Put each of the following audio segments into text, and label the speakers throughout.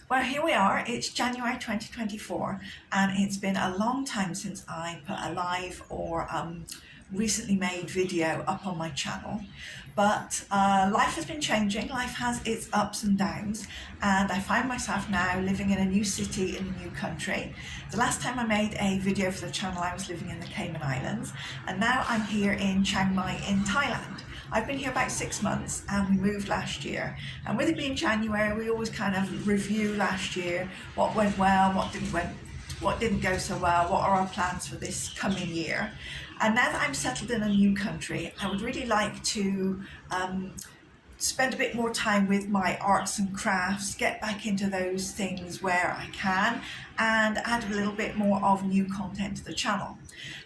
Speaker 1: Well, here we are. It's January 2024, and it's been a long time since I put a live or recently made video up on my channel. But life has been changing. Life has its ups and downs, and I find myself now living in a new city in a new country. The last time I made a video for the channel, I was living in the Cayman Islands, and now I'm here in Chiang Mai in Thailand. I've been here about 6 months and we moved last year. And with it being January, we always kind of review last year, what went well, what didn't go so well, what are our plans for this coming year. And now that I'm settled in a new country, I would really like to spend a bit more time with my arts and crafts, get back into those things where I can, and add a little bit more of new content to the channel.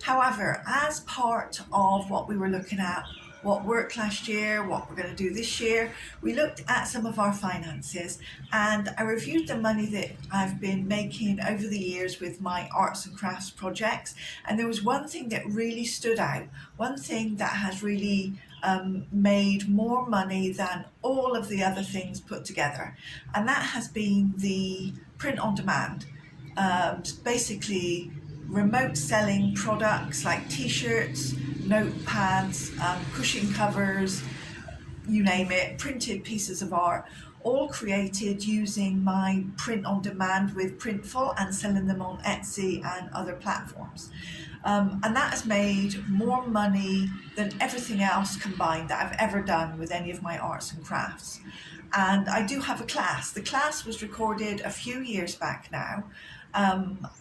Speaker 1: However, as part of what we were looking at, what worked last year, what we're going to do this year, we looked at some of our finances, and I reviewed the money that I've been making over the years with my arts and crafts projects, and there was one thing that really stood out, one thing that has really made more money than all of the other things put together, and that has been the print on demand. Basically remote selling products like t-shirts, notepads, cushion covers, you name it, printed pieces of art, all created using my print on demand with Printful and selling them on Etsy and other platforms. And that has made more money than everything else combined that I've ever done with any of my arts and crafts. And I do have a class. The class was recorded a few years back now.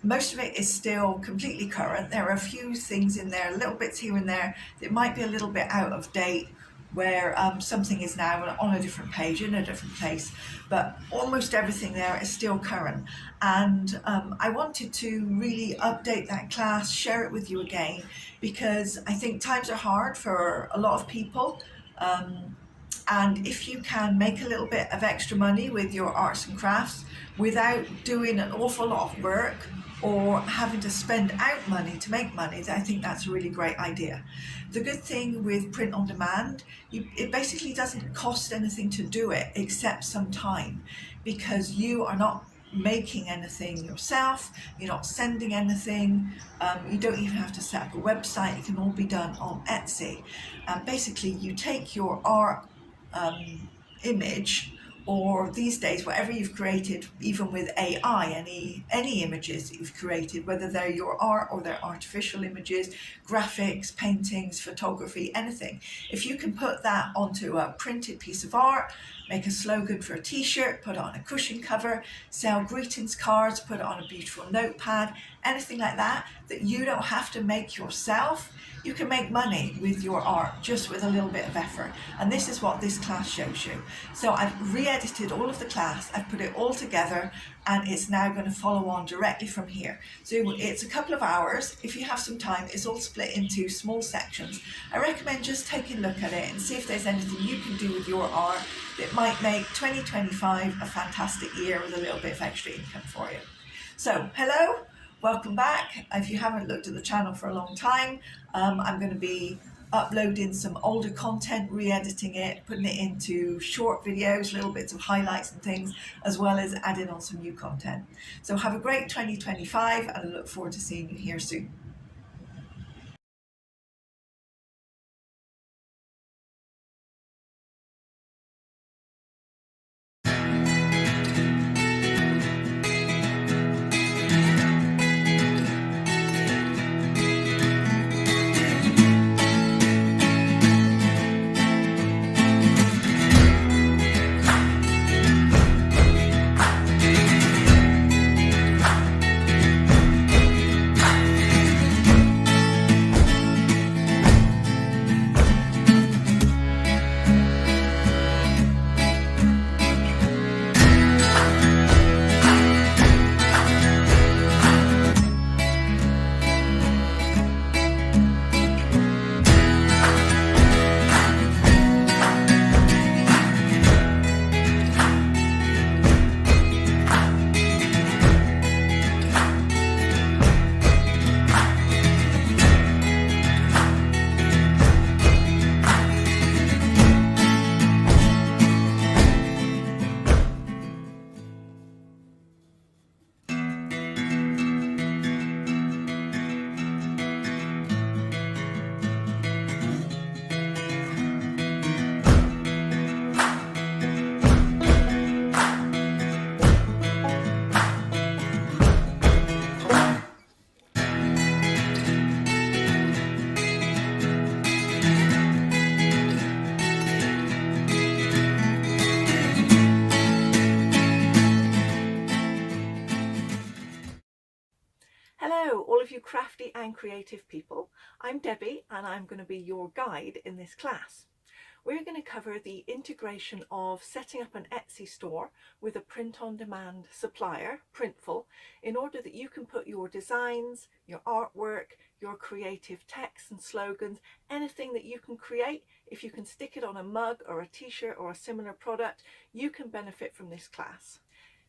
Speaker 1: Most of it is still completely current. There are a few things in there, little bits here and there that might be a little bit out of date, where something is now on a different page in a different place, but almost everything there is still current. And I wanted to really update that class, share it with you again, because I think times are hard for a lot of people. And if you can make a little bit of extra money with your arts and crafts without doing an awful lot of work or having to spend out money to make money, then I think that's a really great idea. The good thing with print on demand, it basically doesn't cost anything to do it except some time, because you are not making anything yourself, you're not sending anything, you don't even have to set up a website, it can all be done on Etsy. Basically you take your art image, or these days whatever you've created, even with AI, any images that you've created, whether they're your art or they're artificial images, graphics, paintings, photography, anything, if you can put that onto a printed piece of art, make a slogan for a t-shirt, put it on a cushion cover, sell greetings cards, put it on a beautiful notepad, anything like that, that you don't have to make yourself, you can make money with your art just with a little bit of effort. And this is what this class shows you. So I've re-edited all of the class, I've put it all together, and it's now going to follow on directly from here. So it's a couple of hours. If you have some time, it's all split into small sections. I recommend just taking a look at it and see if there's anything you can do with your art that might make 2025 a fantastic year with a little bit of extra income for you. So hello, welcome back. If you haven't looked at the channel for a long time, I'm going to be uploading some older content, re-editing it, putting it into short videos, little bits of highlights and things, as well as adding on some new content. So have a great 2025, and I look forward to seeing you here soon.
Speaker 2: of you crafty and creative people. I'm Debbie and I'm going to be your guide in this class. We're going to cover the integration of setting up an Etsy store with a print-on-demand supplier, Printful, in order that you can put your designs, your artwork, your creative texts and slogans, anything that you can create, if you can stick it on a mug or a t-shirt or a similar product, you can benefit from this class.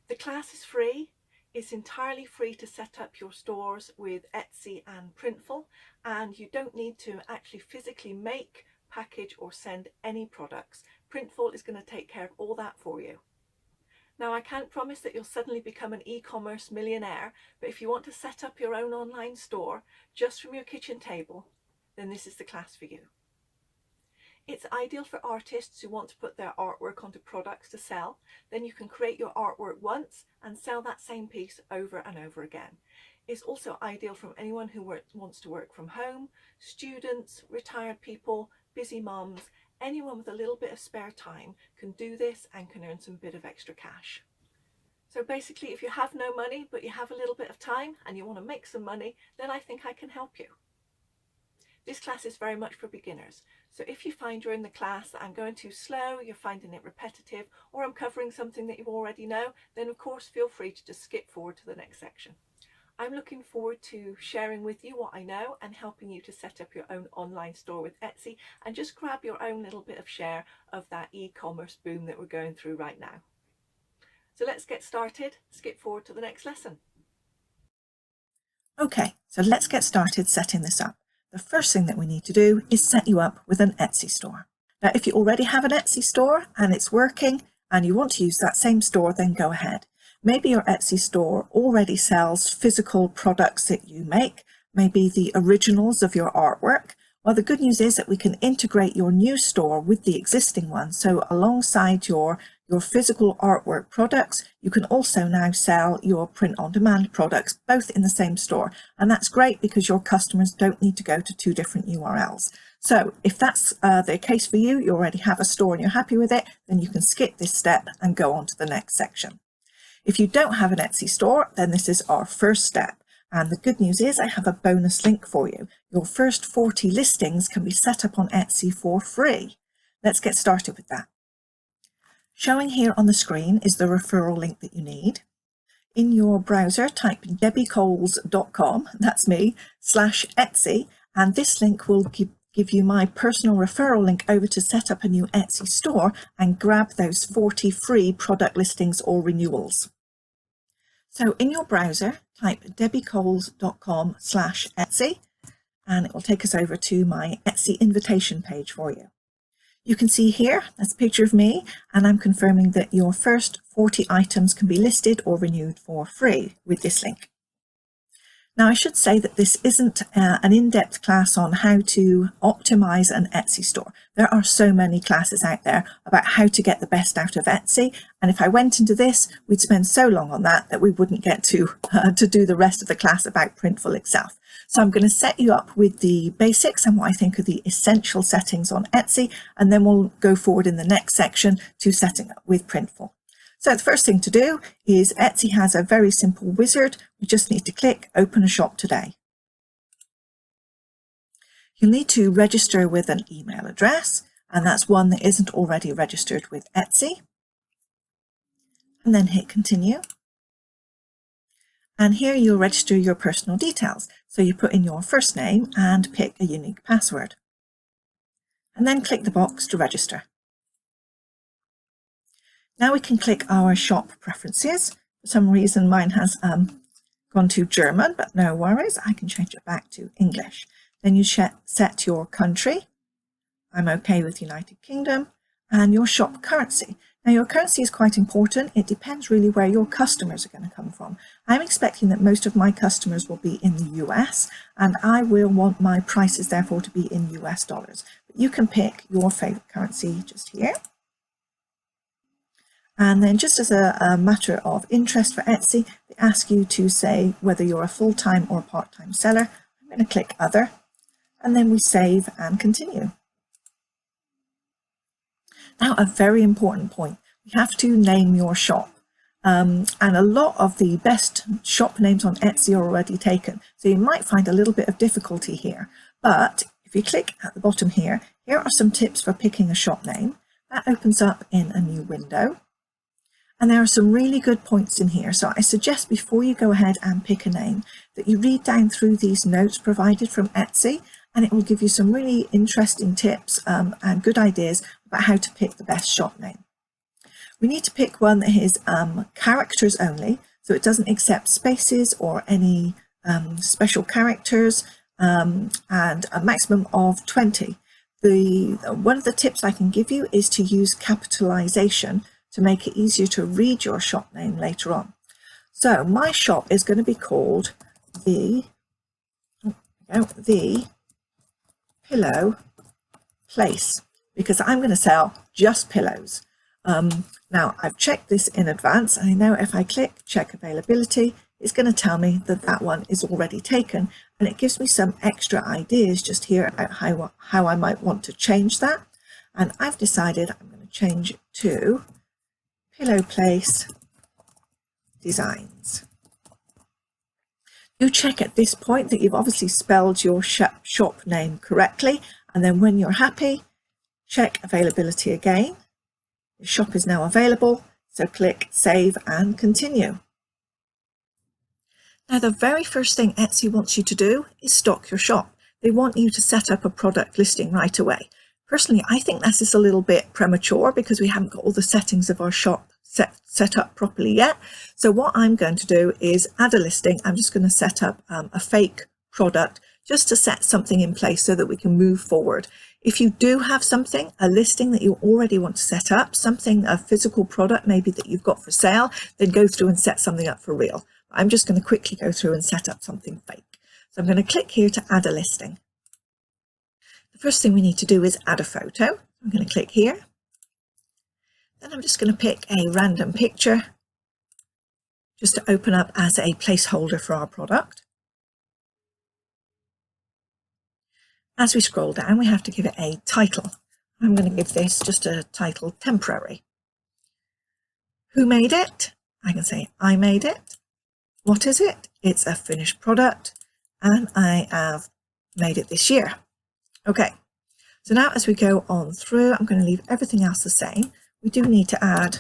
Speaker 2: The class is free. It's entirely free to set up your stores with Etsy and Printful, and you don't need to actually physically make, package or send any products. Printful is going to take care of all that for you. Now, I can't promise that you'll suddenly become an e-commerce millionaire, but if you want to set up your own online store just from your kitchen table, then this is the class for you. It's ideal for artists who want to put their artwork onto products to sell. Then you can create your artwork once and sell that same piece over and over again. It's also ideal for anyone who wants to work from home, students, retired people, busy moms, anyone with a little bit of spare time can do this and can earn some bit of extra cash. So basically, if you have no money but you have a little bit of time and you want to make some money, then I think I can help you. This class is very much for beginners. So if you find during the class that I'm going too slow, you're finding it repetitive, or I'm covering something that you already know, then of course feel free to just skip forward to the next section. I'm looking forward to sharing with you what I know and helping you to set up your own online store with Etsy and just grab your own little bit of share of that e-commerce boom that we're going through right now. So let's get started. Skip forward to the next lesson.
Speaker 3: Okay, so let's get started setting this up. The first thing that we need to do is set you up with an Etsy store. Now, if you already have an Etsy store and it's working and you want to use that same store, then go ahead. Maybe your Etsy store already sells physical products that you make, maybe the originals of your artwork. Well, the good news is that we can integrate your new store with the existing one. So alongside your physical artwork products, you can also now sell your print-on-demand products, both in the same store. And that's great because your customers don't need to go to two different URLs. So if that's the case for you, you already have a store and you're happy with it, then you can skip this step and go on to the next section. If you don't have an Etsy store, then this is our first step. And the good news is I have a bonus link for you. Your first 40 listings can be set up on Etsy for free. Let's get started with that. Showing here on the screen is the referral link that you need. In your browser, type debycoles.com, that's me, /Etsy, and this link will give you my personal referral link over to set up a new Etsy store and grab those 40 free product listings or renewals. So in your browser, type debycoles.com /Etsy, and it will take us over to my Etsy invitation page for you. You can see here, that's a picture of me, and I'm confirming that your first 40 items can be listed or renewed for free with this link. Now, I should say that this isn't an in-depth class on how to optimize an Etsy store. There are so many classes out there about how to get the best out of Etsy. And if I went into this, we'd spend so long on that we wouldn't get to do the rest of the class about Printful itself. So I'm going to set you up with the basics and what I think are the essential settings on Etsy. And then we'll go forward in the next section to setting up with Printful. So the first thing to do is Etsy has a very simple wizard. We just need to click Open a Shop Today. You'll need to register with an email address, and that's one that isn't already registered with Etsy. And then hit Continue. And here you'll register your personal details. So you put in your first name and pick a unique password. And then click the box to register. Now we can click our shop preferences. For some reason mine has gone to German, but no worries, I can change it back to English. Then you set your country. I'm okay with United Kingdom, and your shop currency. Now your currency is quite important. It depends really where your customers are going to come from. I'm expecting that most of my customers will be in the US, and I will want my prices therefore to be in US dollars. But you can pick your favorite currency just here. And then just as a matter of interest for Etsy, they ask you to say whether you're a full-time or part-time seller. I'm going to click Other, and then we save and continue. Now, a very important point. You have to name your shop. and a lot of the best shop names on Etsy are already taken. So you might find a little bit of difficulty here. But if you click at the bottom here, here are some tips for picking a shop name. That opens up in a new window. And there are some really good points in here. So I suggest before you go ahead and pick a name that you read down through these notes provided from Etsy, and it will give you some really interesting tips and good ideas about how to pick the best shop name. We need to pick one that is characters only, so it doesn't accept spaces or any special characters, and a maximum of 20. One of the tips I can give you is to use capitalization to make it easier to read your shop name later on. So my shop is going to be called the Pillow Place, because I'm going to sell just pillows. Now I've checked this in advance, and I know if I click check availability, it's going to tell me that that one is already taken, and it gives me some extra ideas just here about how I might want to change that. And I've decided I'm going to change it to Pillow Place Designs. Do check at this point that you've obviously spelled your shop name correctly, and then when you're happy, check availability again. The shop is now available, so click Save and Continue. Now the very first thing Etsy wants you to do is stock your shop. They want you to set up a product listing right away. Personally, I think this is a little bit premature because we haven't got all the settings of our shop set up properly yet. So what I'm going to do is add a listing. I'm just going to set up a fake product just to set something in place so that we can move forward. If you do have something, a listing that you already want to set up, a physical product maybe that you've got for sale, then go through and set something up for real. I'm just going to quickly go through and set up something fake. So I'm going to click here to add a listing. The first thing we need to do is add a photo. I'm going to click here. Then I'm just going to pick a random picture just to open up as a placeholder for our product. As we scroll down, we have to give it a title. I'm going to give this just a title, Temporary. Who made it? I can say I made it. What is it? It's a finished product, and I have made it this year. Okay, so now as we go on through, I'm going to leave everything else the same. We do need to add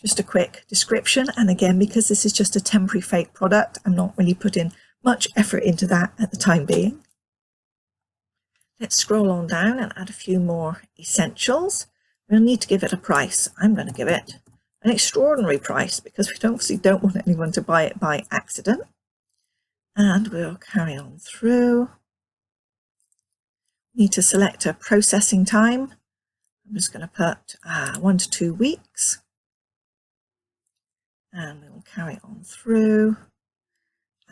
Speaker 3: just a quick description, and again, because this is just a temporary fake product, I'm not really putting much effort into that at the time being. Let's scroll on down and add a few more essentials. We'll need to give it a price. I'm going to give it an extraordinary price because we obviously don't want anyone to buy it by accident. And we'll carry on through. We need to select a processing time. I'm just going to put 1 to 2 weeks. And we'll carry on through.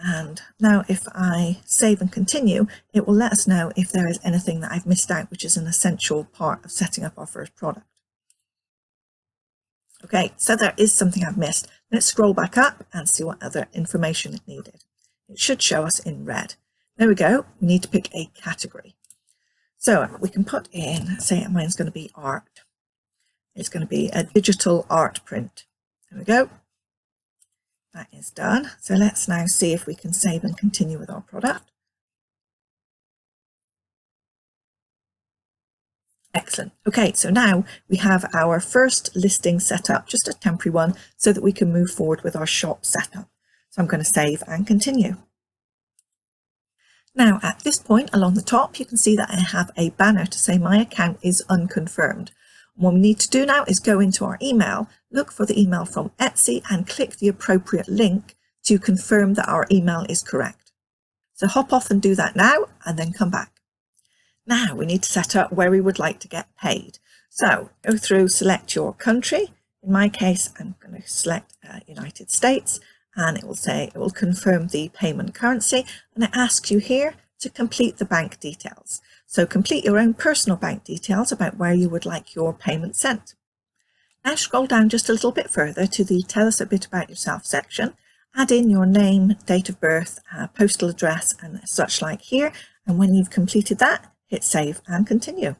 Speaker 3: And now if I save and continue, it will let us know if there is anything that I've missed out, which is an essential part of setting up our first product. Okay, so there is something I've missed. Let's scroll back up and see what other information it needed. It should show us in red. There we go. We need to pick a category. So we can put in, say mine's going to be art. It's going to be a digital art print. There we go. That is done. So let's now see if we can save and continue with our product. Excellent. Okay, so now we have our first listing set up, just a temporary one, so that we can move forward with our shop setup. So I'm going to save and continue. Now at this point along the top, you can see that I have a banner to say my account is unconfirmed. What we need to do now is go into our email, look for the email from Etsy and click the appropriate link to confirm that our email is correct. So hop off and do that now and then come back. Now we need to set up where we would like to get paid. So go through, select your country. In my case, I'm going to select United States, and it will say it will confirm the payment currency, and it asks you here to complete the bank details. So complete your own personal bank details about where you would like your payment sent. Now scroll down just a little bit further to the Tell Us a Bit About Yourself section. Add in your name, date of birth, postal address and such like here. And when you've completed that, hit save and continue.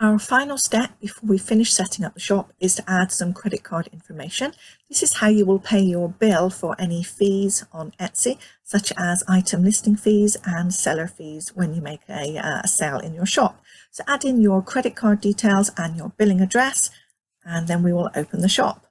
Speaker 3: Our final step before we finish setting up the shop is to add some credit card information. This is how you will pay your bill for any fees on Etsy, such as item listing fees and seller fees when you make a sale in your shop. So add in your credit card details and your billing address, and then we will open the shop.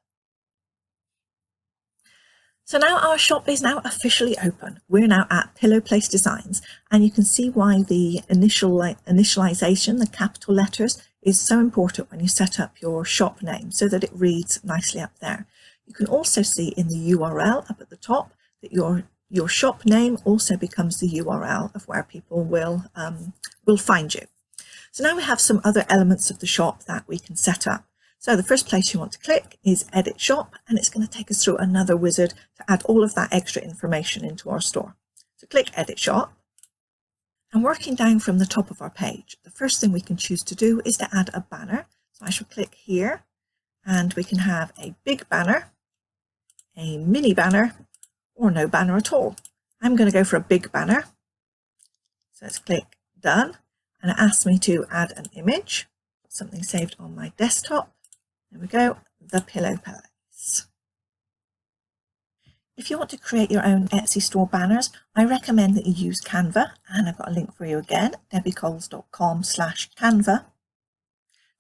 Speaker 3: So now our shop is now officially open. We're now at Pillow Place Designs, and you can see why the initialization, the capital letters, is so important when you set up your shop name so that it reads nicely up there. You can also see in the URL up at the top that your shop name also becomes the URL of where people will find you. So now we have some other elements of the shop that we can set up. So the first place you want to click is Edit Shop, and it's going to take us through another wizard to add all of that extra information into our store. So click Edit Shop, and working down from the top of our page, the first thing we can choose to do is to add a banner. So I shall click here, and we can have a big banner, a mini banner, or no banner at all. I'm going to go for a big banner. So let's click Done, and it asks me to add an image, something saved on my desktop. There we go, the Pillow Place. If you want to create your own Etsy store banners, I recommend that you use Canva, and I've got a link for you again, debycoles.com/Canva.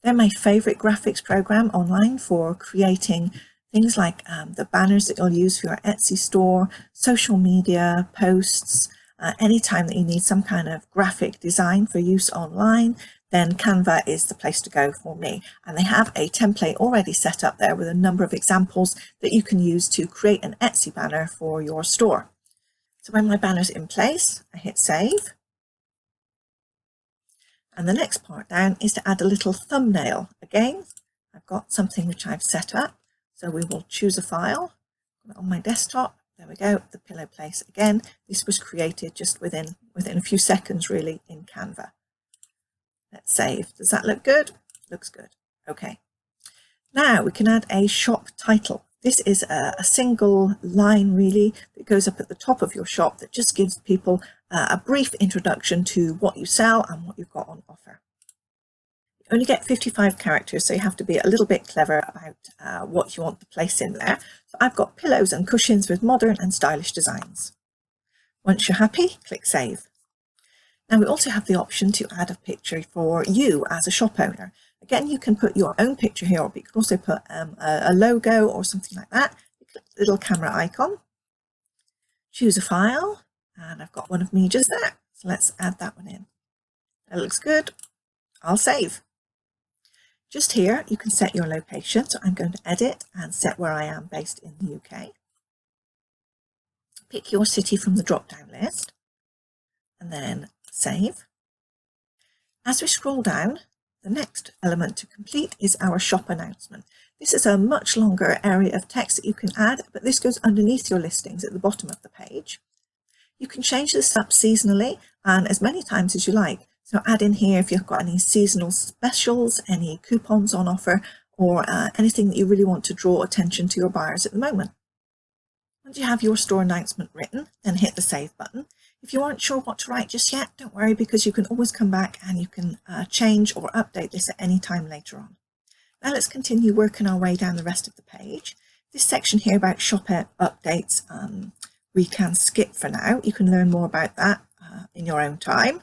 Speaker 3: They're my favourite graphics program online for creating things like the banners that you'll use for your Etsy store, social media, posts. Anytime that you need some kind of graphic design for use online, then Canva is the place to go for me. And they have a template already set up there with a number of examples that you can use to create an Etsy banner for your store. So when my banner's in place, I hit save. And the next part down is to add a little thumbnail. Again, I've got something which I've set up. So we will choose a file on my desktop. There we go, the Pillow Place. Again, this was created just within a few seconds really in Canva. Let's save. Does that look good? Looks good. Okay. Now we can add a shop title. This is a single line really that goes up at the top of your shop that just gives people a brief introduction to what you sell and what you've got on offer. You only get 55 characters, so you have to be a little bit clever about what you want to place in there. So I've got pillows and cushions with modern and stylish designs. Once you're happy, click Save. Now we also have the option to add a picture for you as a shop owner. Again, you can put your own picture here, but you can also put a logo or something like that. You click the little camera icon, choose a file, and I've got one of me just there. So let's add that one in. That looks good. I'll save. Just here, you can set your location. So I'm going to edit and set where I am based in the UK. Pick your city from the drop-down list, and then save. As we scroll down, the next element to complete is our shop announcement. This is a much longer area of text that you can add, but this goes underneath your listings at the bottom of the page. You can change this up seasonally and as many times as you like. So add in here if you've got any seasonal specials, any coupons on offer, or anything that you really want to draw attention to your buyers at the moment. Once you have your store announcement written, then hit the save button. If you aren't sure what to write just yet, don't worry, because you can always come back and you can change or update this at any time later on. Now let's continue working our way down the rest of the page. This section here about shop updates, we can skip for now. You can learn more about that in your own time.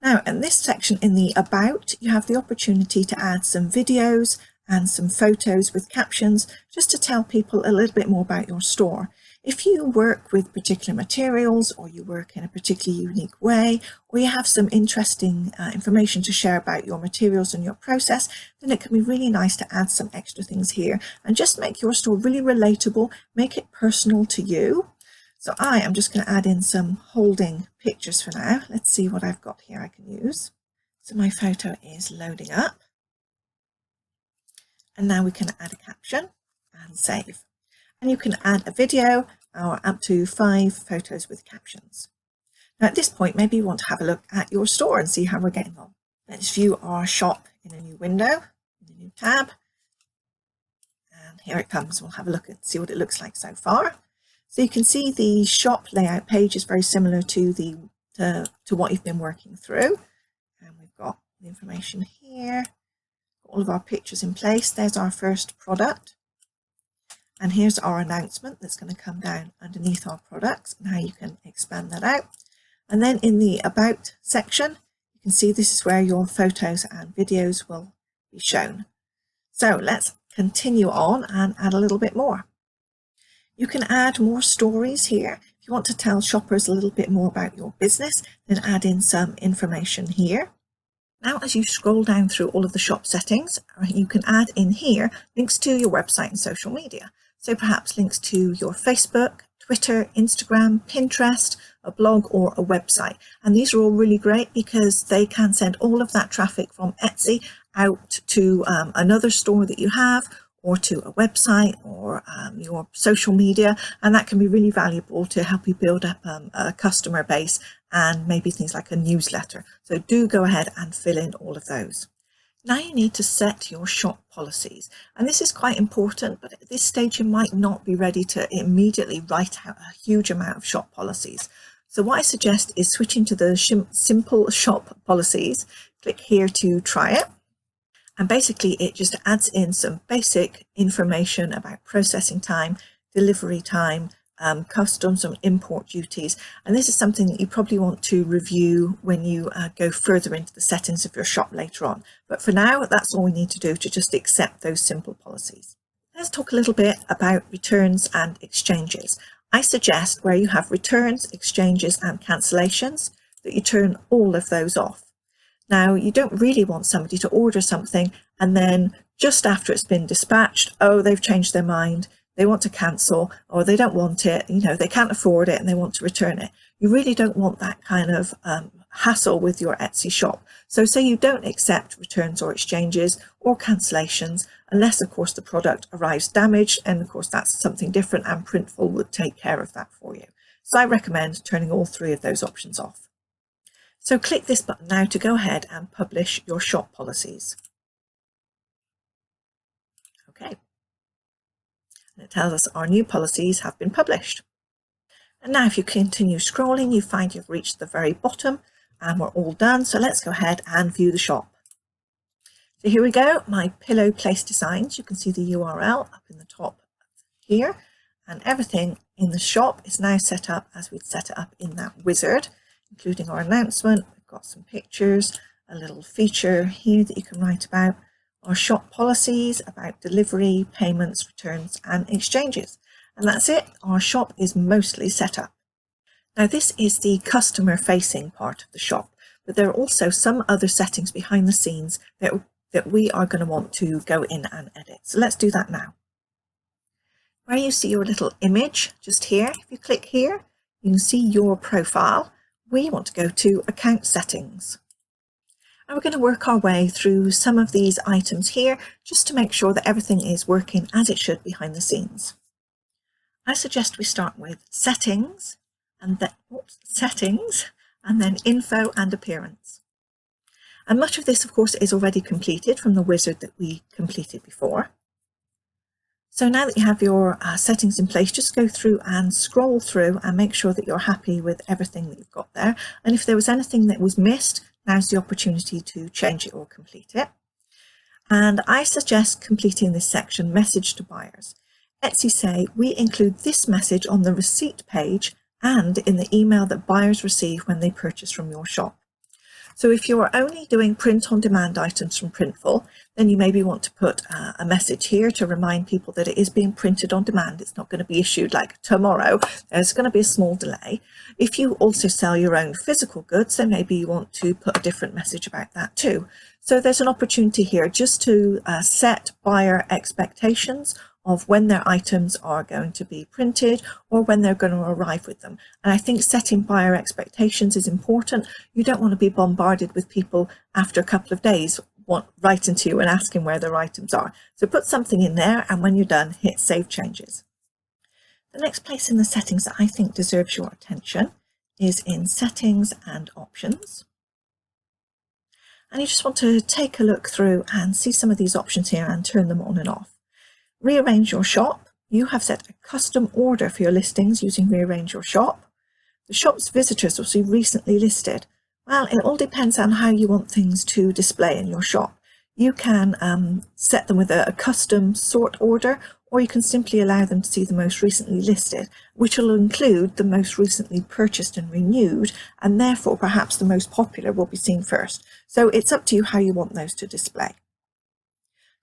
Speaker 3: Now in this section in the About, you have the opportunity to add some videos and some photos with captions just to tell people a little bit more about your store. If you work with particular materials, or you work in a particularly unique way, or you have some interesting information to share about your materials and your process, then it can be really nice to add some extra things here and just make your store really relatable, make it personal to you. So I am just going to add in some holding pictures for now. Let's see what I've got here I can use. So my photo is loading up. And now we can add a caption and save. And you can add a video or up to 5 photos with captions. Now at this point, maybe you want to have a look at your store and see how we're getting on. Let's view our shop in a new window, in a new tab. And here it comes. We'll have a look and see what it looks like so far. So you can see the shop layout page is very similar to what you've been working through. And we've got the information here. All of our pictures in place. There's our first product. And here's our announcement that's going to come down underneath our products and how you can expand that out. And then in the About section, you can see this is where your photos and videos will be shown. So let's continue on and add a little bit more. You can add more stories here. If you want to tell shoppers a little bit more about your business, then add in some information here. Now, as you scroll down through all of the shop settings, you can add in here links to your website and social media. So perhaps links to your Facebook, Twitter, Instagram, Pinterest, a blog or a website. And these are all really great because they can send all of that traffic from Etsy out to another store that you have, or to a website or your social media, and that can be really valuable to help you build up a customer base and maybe things like a newsletter. So do go ahead and fill in all of those. Now you need to set your shop policies, and this is quite important, but at this stage you might not be ready to immediately write out a huge amount of shop policies. So what I suggest is switching to the simple shop policies. Click here to try it. And basically it just adds in some basic information about processing time, delivery time, customs and import duties. And this is something that you probably want to review when you go further into the settings of your shop later on. But for now, that's all we need to do to just accept those simple policies. Let's talk a little bit about returns and exchanges. I suggest where you have returns, exchanges and cancellations that you turn all of those off. Now, you don't really want somebody to order something and then just after it's been dispatched, oh, they've changed their mind, they want to cancel, or they don't want it, they can't afford it and they want to return it. You really don't want that kind of hassle with your Etsy shop. So say you don't accept returns or exchanges or cancellations, unless of course the product arrives damaged, and of course that's something different and Printful would take care of that for you. So I recommend turning all three of those options off. So click this button now to go ahead and publish your shop policies. Okay. And it tells us our new policies have been published. And now if you continue scrolling, you find you've reached the very bottom and we're all done. So let's go ahead and view the shop. So here we go, my pillow place designs. You can see the URL up in the top here, and everything in the shop is now set up as we'd set it up in that wizard, including our announcement. We've got some pictures, a little feature here that you can write about, our shop policies about delivery, payments, returns and exchanges. And that's it. Our shop is mostly set up. Now this is the customer facing part of the shop, but there are also some other settings behind the scenes that we are going to want to go in and edit. So let's do that now. Where you see your little image just here, if you click here, you can see your profile. We want to go to account settings. And we're going to work our way through some of these items here just to make sure that everything is working as it should behind the scenes. I suggest we start with settings and then info and appearance. And much of this of course is already completed from the wizard that we completed before. So now that you have your settings in place, just go through and scroll through and make sure that you're happy with everything that you've got there. And if there was anything that was missed, now's the opportunity to change it or complete it. And I suggest completing this section, message to buyers. Etsy say we include this message on the receipt page and in the email that buyers receive when they purchase from your shop. So if you're only doing print on demand items from Printful, then you maybe want to put a message here to remind people that it is being printed on demand. It's not going to be issued like tomorrow. There's going to be a small delay. If you also sell your own physical goods, then maybe you want to put a different message about that too. So there's an opportunity here just to set buyer expectations of when their items are going to be printed or when they're going to arrive with them. And I think setting buyer expectations is important. You don't want to be bombarded with people after a couple of days writing to you and asking where their items are. So put something in there, and when you're done, hit Save Changes. The next place in the settings that I think deserves your attention is in Settings and Options. And you just want to take a look through and see some of these options here and turn them on and off. Rearrange your shop. You have set a custom order for your listings using Rearrange Your Shop. The shop's visitors will see recently listed. Well, it all depends on how you want things to display in your shop. You can set them with a custom sort order, or you can simply allow them to see the most recently listed, which will include the most recently purchased and renewed, and therefore perhaps the most popular will be seen first. So it's up to you how you want those to display.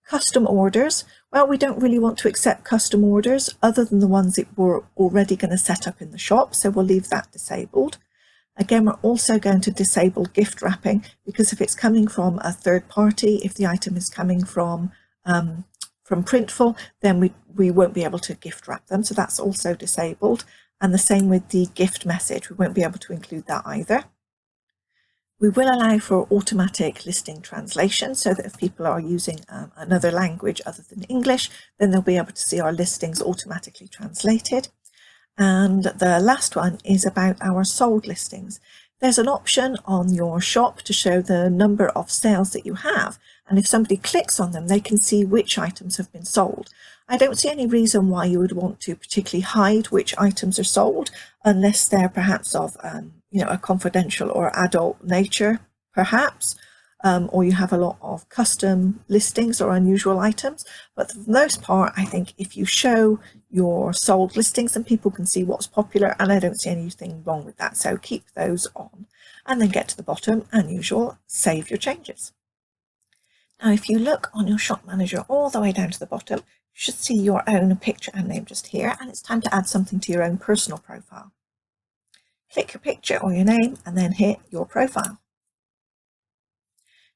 Speaker 3: Custom orders, well, we don't really want to accept custom orders other than the ones that we're already going to set up in the shop, so we'll leave that disabled. Again, we're also going to disable gift wrapping, because if it's coming from a third party, if the item is coming from Printful, then we won't be able to gift wrap them, so that's also disabled. And the same with the gift message, we won't be able to include that either. We will allow for automatic listing translation, so that if people are using another language other than English, then they'll be able to see our listings automatically translated. And the last one is about our sold listings. There's an option on your shop to show the number of sales that you have, and if somebody clicks on them, they can see which items have been sold. I don't see any reason why you would want to particularly hide which items are sold, unless they're perhaps of a confidential or adult nature, perhaps, or you have a lot of custom listings or unusual items. But for the most part, I think if you show your sold listings, then people can see what's popular, and I don't see anything wrong with that. So keep those on, and then get to the bottom, and usual, save your changes. Now, if you look on your shop manager all the way down to the bottom, you should see your own picture and name just here, and it's time to add something to your own personal profile. Click your picture or your name and then hit your profile.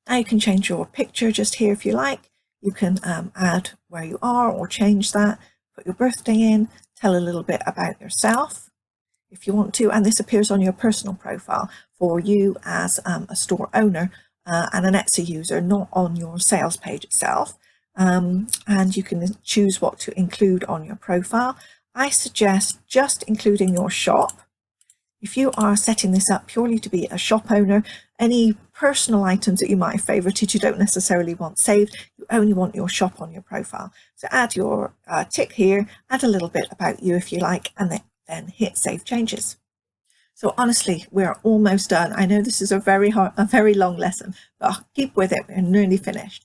Speaker 3: Now you can change your picture just here if you like. You can add where you are or change that, put your birthday in, tell a little bit about yourself if you want to, and this appears on your personal profile for you as a store owner and an Etsy user, not on your sales page itself. And you can choose what to include on your profile. I suggest just including your shop. If you are setting this up purely to be a shop owner, any personal items that you might have favorited you don't necessarily want saved, you only want your shop on your profile. So add your tick here, add a little bit about you if you like, and then hit Save Changes. So honestly, we're almost done. I know this is a very long lesson, but keep with it, we're nearly finished.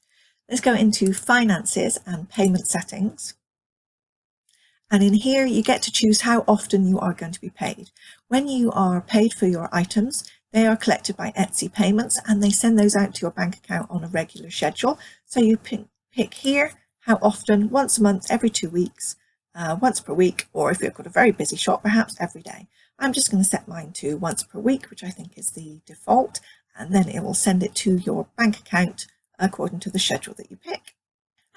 Speaker 3: Let's go into Finances and Payment Settings. And in here, you get to choose how often you are going to be paid. When you are paid for your items, they are collected by Etsy Payments, and they send those out to your bank account on a regular schedule. So you pick here how often, once a month, every 2 weeks, once per week, or if you've got a very busy shop, perhaps every day. I'm just going to set mine to once per week, which I think is the default, and then it will send it to your bank account according to the schedule that you pick.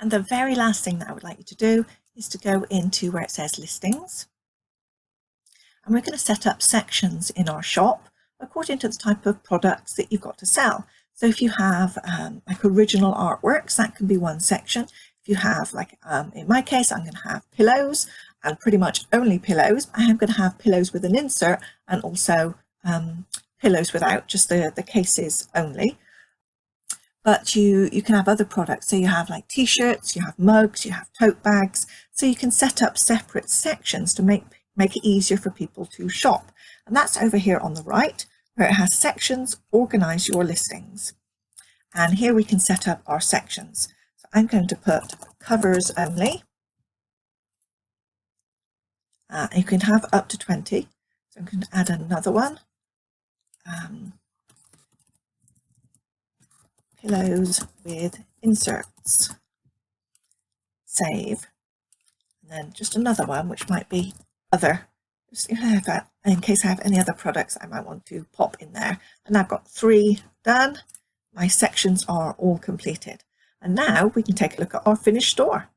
Speaker 3: And the very last thing that I would like you to do is to go into where it says listings. And we're going to set up sections in our shop according to the type of products that you've got to sell. So if you have like original artworks, that can be one section. If you have, like in my case, I'm going to have pillows and pretty much only pillows. I am going to have pillows with an insert and also pillows without, just the cases only. But you can have other products. So you have like t-shirts, you have mugs, you have tote bags. So you can set up separate sections to make it easier for people to shop. And that's over here on the right, where it has sections, organize your listings. And here we can set up our sections. So I'm going to put covers only. You can have up to 20. So I'm going to add another one. Pillows with inserts. Save. And then just another one, which might be other, just in case I have any other products I might want to pop in there. And I've got 3 done. My sections are all completed. And now we can take a look at our finished store.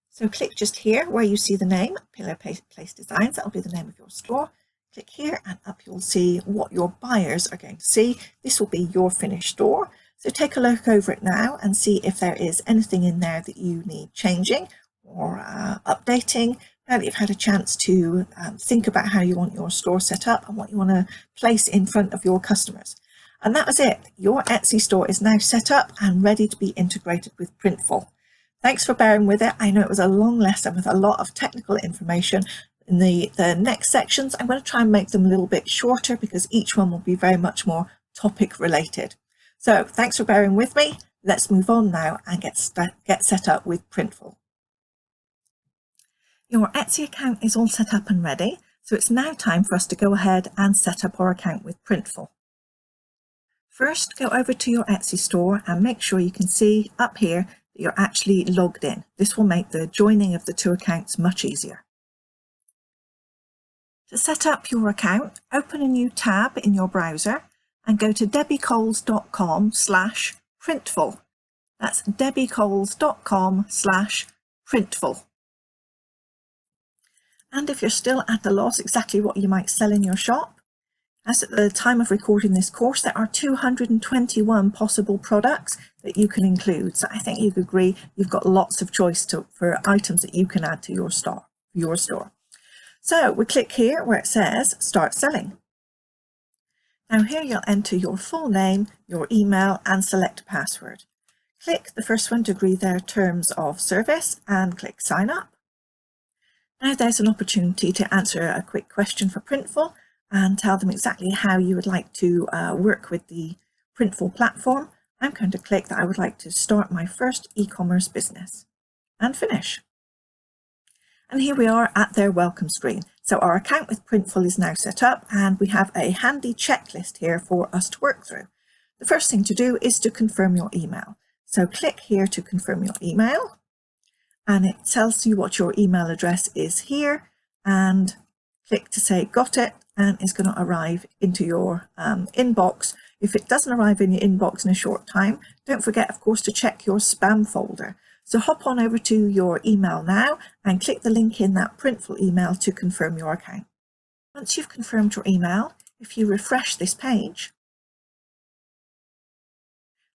Speaker 3: So click just here where you see the name, Pillow Place Designs. That'll be the name of your store. Click here and up you'll see what your buyers are going to see. This will be your finished store. So take a look over it now and see if there is anything in there that you need changing or updating. Now that you've had a chance to think about how you want your store set up and what you want to place in front of your customers. And that was it. Your Etsy store is now set up and ready to be integrated with Printful. Thanks for bearing with it. I know it was a long lesson with a lot of technical information. In the next sections, I'm going to try and make them a little bit shorter because each one will be very much more topic related. So thanks for bearing with me, let's move on now and get set up with Printful. Your Etsy account is all set up and ready, so it's now time for us to go ahead and set up our account with Printful. First, go over to your Etsy store and make sure you can see up here that you're actually logged in. This will make the joining of the two accounts much easier. To set up your account, open a new tab in your browser and go to debycoles.com/printful. That's debycoles.com/printful. And if you're still at a loss exactly what you might sell in your shop, as at the time of recording this course, there are 221 possible products that you can include. So I think you could agree you've got lots of choice for items that you can add to your store. So we click here where it says Start Selling. Now here you'll enter your full name, your email and select a password. Click the first one to agree their terms of service and click Sign Up. Now there's an opportunity to answer a quick question for Printful and tell them exactly how you would like to work with the Printful platform. I'm going to click that I would like to start my first e-commerce business and finish. And here we are at their welcome screen. So our account with Printful is now set up and we have a handy checklist here for us to work through. The first thing to do is to confirm your email. So click here to confirm your email and it tells you what your email address is here, and click to say got it, and it's going to arrive into your inbox. If it doesn't arrive in your inbox in a short time, don't forget of course to check your spam folder. So hop on over to your email now and click the link in that Printful email to confirm your account. Once you've confirmed your email, if you refresh this page,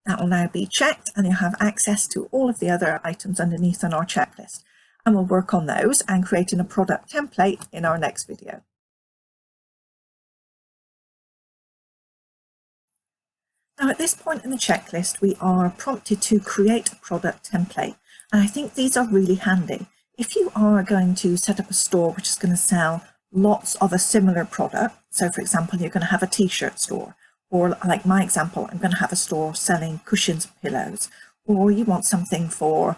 Speaker 3: that will now be checked and you'll have access to all of the other items underneath on our checklist. And we'll work on those and creating a product template in our next video. Now at this point in the checklist, we are prompted to create a product template. And I think these are really handy. If you are going to set up a store which is going to sell lots of a similar product, so for example, you're going to have a t-shirt store, or like my example, I'm going to have a store selling cushions and pillows, or you want something for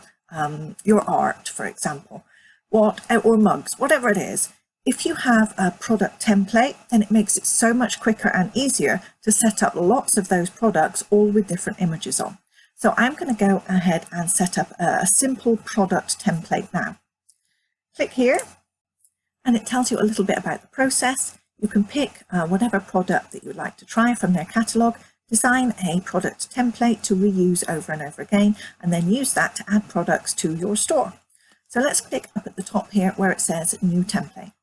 Speaker 3: your art, for example, or mugs, whatever it is. If you have a product template, then it makes it so much quicker and easier to set up lots of those products, all with different images on. So I'm going to go ahead and set up a simple product template now. Click here and it tells you a little bit about the process. You can pick whatever product that you'd like to try from their catalogue, design a product template to reuse over and over again, and then use that to add products to your store. So let's click up at the top here where it says New Template.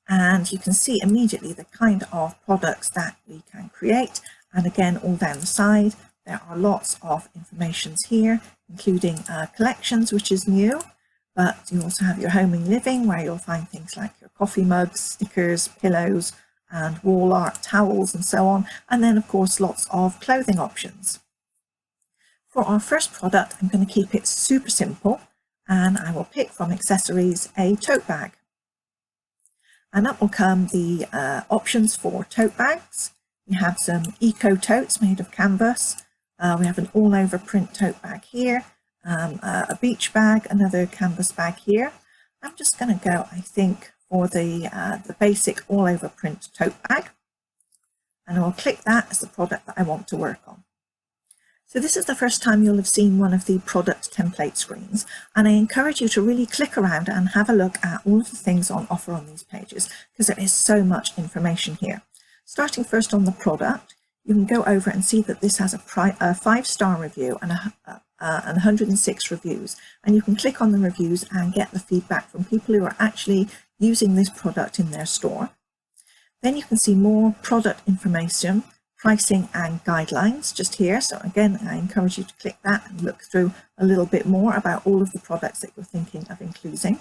Speaker 3: And you can see immediately the kind of products that we can create. And again, all down the side, there are lots of informations here, including collections, which is new, but you also have your home and living, where you'll find things like your coffee mugs, stickers, pillows, and wall art, towels, and so on. And then, of course, lots of clothing options. For our first product, I'm going to keep it super simple, and I will pick from accessories a tote bag. And up will come the options for tote bags. We have some eco totes made of canvas. We have an all-over print tote bag here, a beach bag, another canvas bag here. I'm just going to go, I think, for the basic all-over print tote bag. And I'll click that as the product that I want to work on. So this is the first time you'll have seen one of the product template screens, and I encourage you to really click around and have a look at all of the things on offer on these pages, because there is so much information here. Starting first on the product, you can go over and see that this has a 5-star review and 106 reviews, and you can click on the reviews and get the feedback from people who are actually using this product in their store. Then you can see more product information, pricing and guidelines just here. So again, I encourage you to click that and look through a little bit more about all of the products that you're thinking of including.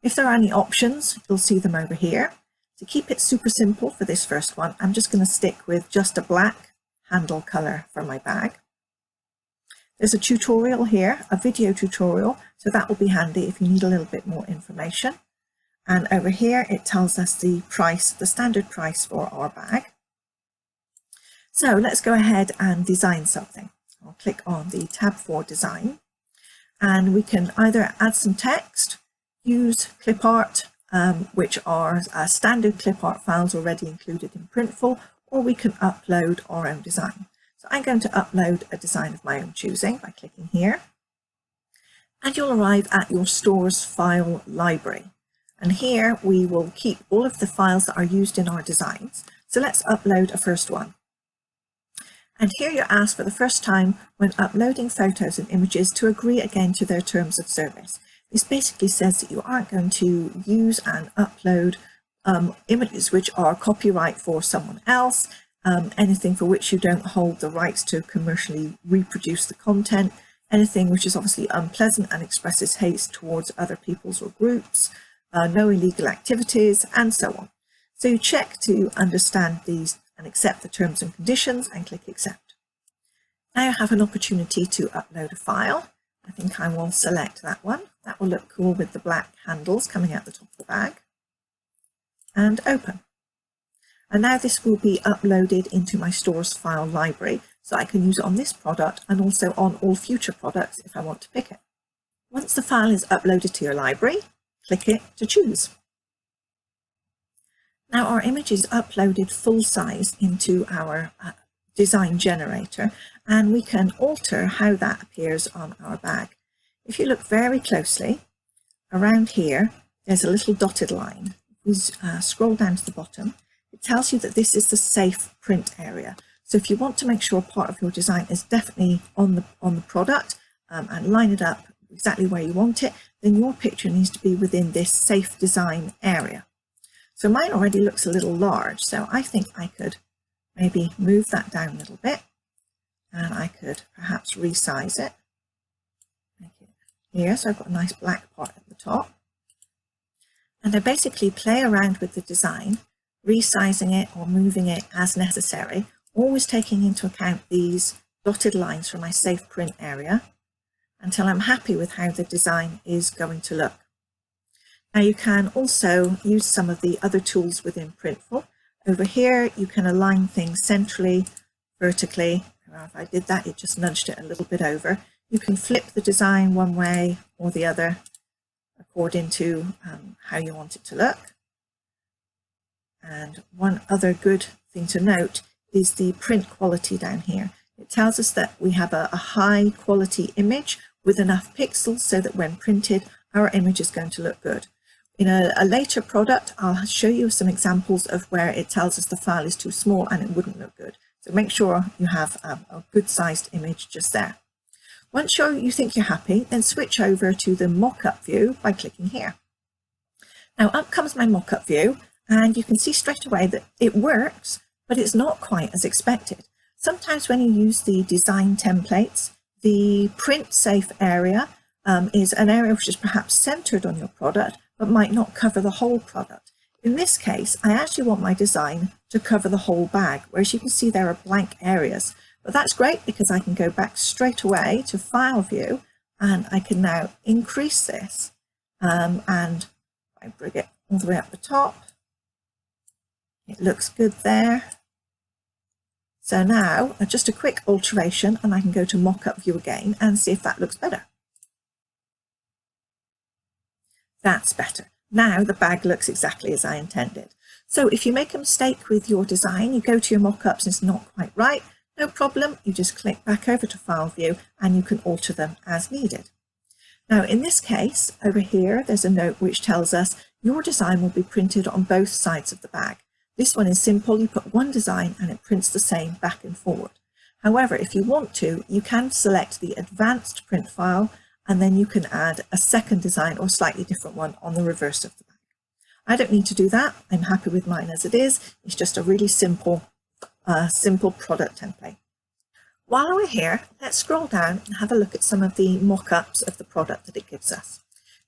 Speaker 3: If there are any options, you'll see them over here. To keep it super simple for this first one, I'm just going to stick with just a black handle color for my bag. There's a tutorial here, a video tutorial, so that will be handy if you need a little bit more information. And over here, it tells us the price, the standard price for our bag. So let's go ahead and design something. I'll click on the tab for design, and we can either add some text, use clip art, which are standard clip art files already included in Printful, or we can upload our own design. So I'm going to upload a design of my own choosing by clicking here, and you'll arrive at your store's file library. And here we will keep all of the files that are used in our designs. So let's upload a first one. And here you're asked for the first time when uploading photos and images to agree again to their terms of service. This basically says that you aren't going to use and upload images which are copyright for someone else, anything for which you don't hold the rights to commercially reproduce the content, anything which is obviously unpleasant and expresses hate towards other peoples or groups, no illegal activities, and so on. So you check to understand these and accept the terms and conditions and click accept. Now you have an opportunity to upload a file. I think I will select that one. That will look cool with the black handles coming out the top of the bag. And open. And now this will be uploaded into my store's file library, so I can use it on this product and also on all future products if I want to pick it. Once the file is uploaded to your library, click it to choose. Now our image is uploaded full size into our design generator, and we can alter how that appears on our bag. If you look very closely, around here there's a little dotted line. If we scroll down to the bottom, it tells you that this is the safe print area. So if you want to make sure part of your design is definitely on the product and line it up exactly where you want it, then your picture needs to be within this safe design area. So mine already looks a little large, so I think I could maybe move that down a little bit, and I could perhaps resize it. Make it here, so I've got a nice black part at the top. And I basically play around with the design, resizing it or moving it as necessary, always taking into account these dotted lines from my safe print area until I'm happy with how the design is going to look. Now you can also use some of the other tools within Printful. Over here you can align things centrally, vertically. If I did that, it just nudged it a little bit over. You can flip the design one way or the other according to how you want it to look. And one other good thing to note is the print quality down here. It tells us that we have a high quality image with enough pixels so that when printed, our image is going to look good. In a later product, I'll show you some examples of where it tells us the file is too small and it wouldn't look good. So make sure you have a good sized image just there. Once you think you're happy, then switch over to the mock-up view by clicking here. Now up comes my mock-up view, and you can see straight away that it works, but it's not quite as expected. Sometimes when you use the design templates, the print safe area is an area which is perhaps centered on your product, but might not cover the whole product. In this case, I actually want my design to cover the whole bag, whereas you can see there are blank areas. But that's great because I can go back straight away to File View, and I can now increase this, and I bring it all the way up the top. It looks good there. So now, just a quick alteration, and I can go to Mock-up View again and see if that looks better. That's better. Now the bag looks exactly as I intended. So if you make a mistake with your design, you go to your mock-ups and it's not quite right, no problem. You just click back over to File View and you can alter them as needed. Now in this case, over here, there's a note which tells us your design will be printed on both sides of the bag. This one is simple. You put one design and it prints the same back and forward. However, if you want to, you can select the advanced print file, and then you can add a second design or slightly different one on the reverse of the bag. I don't need to do that. I'm happy with mine as it is. It's just a really simple product template. While we're here, let's scroll down and have a look at some of the mock-ups of the product that it gives us.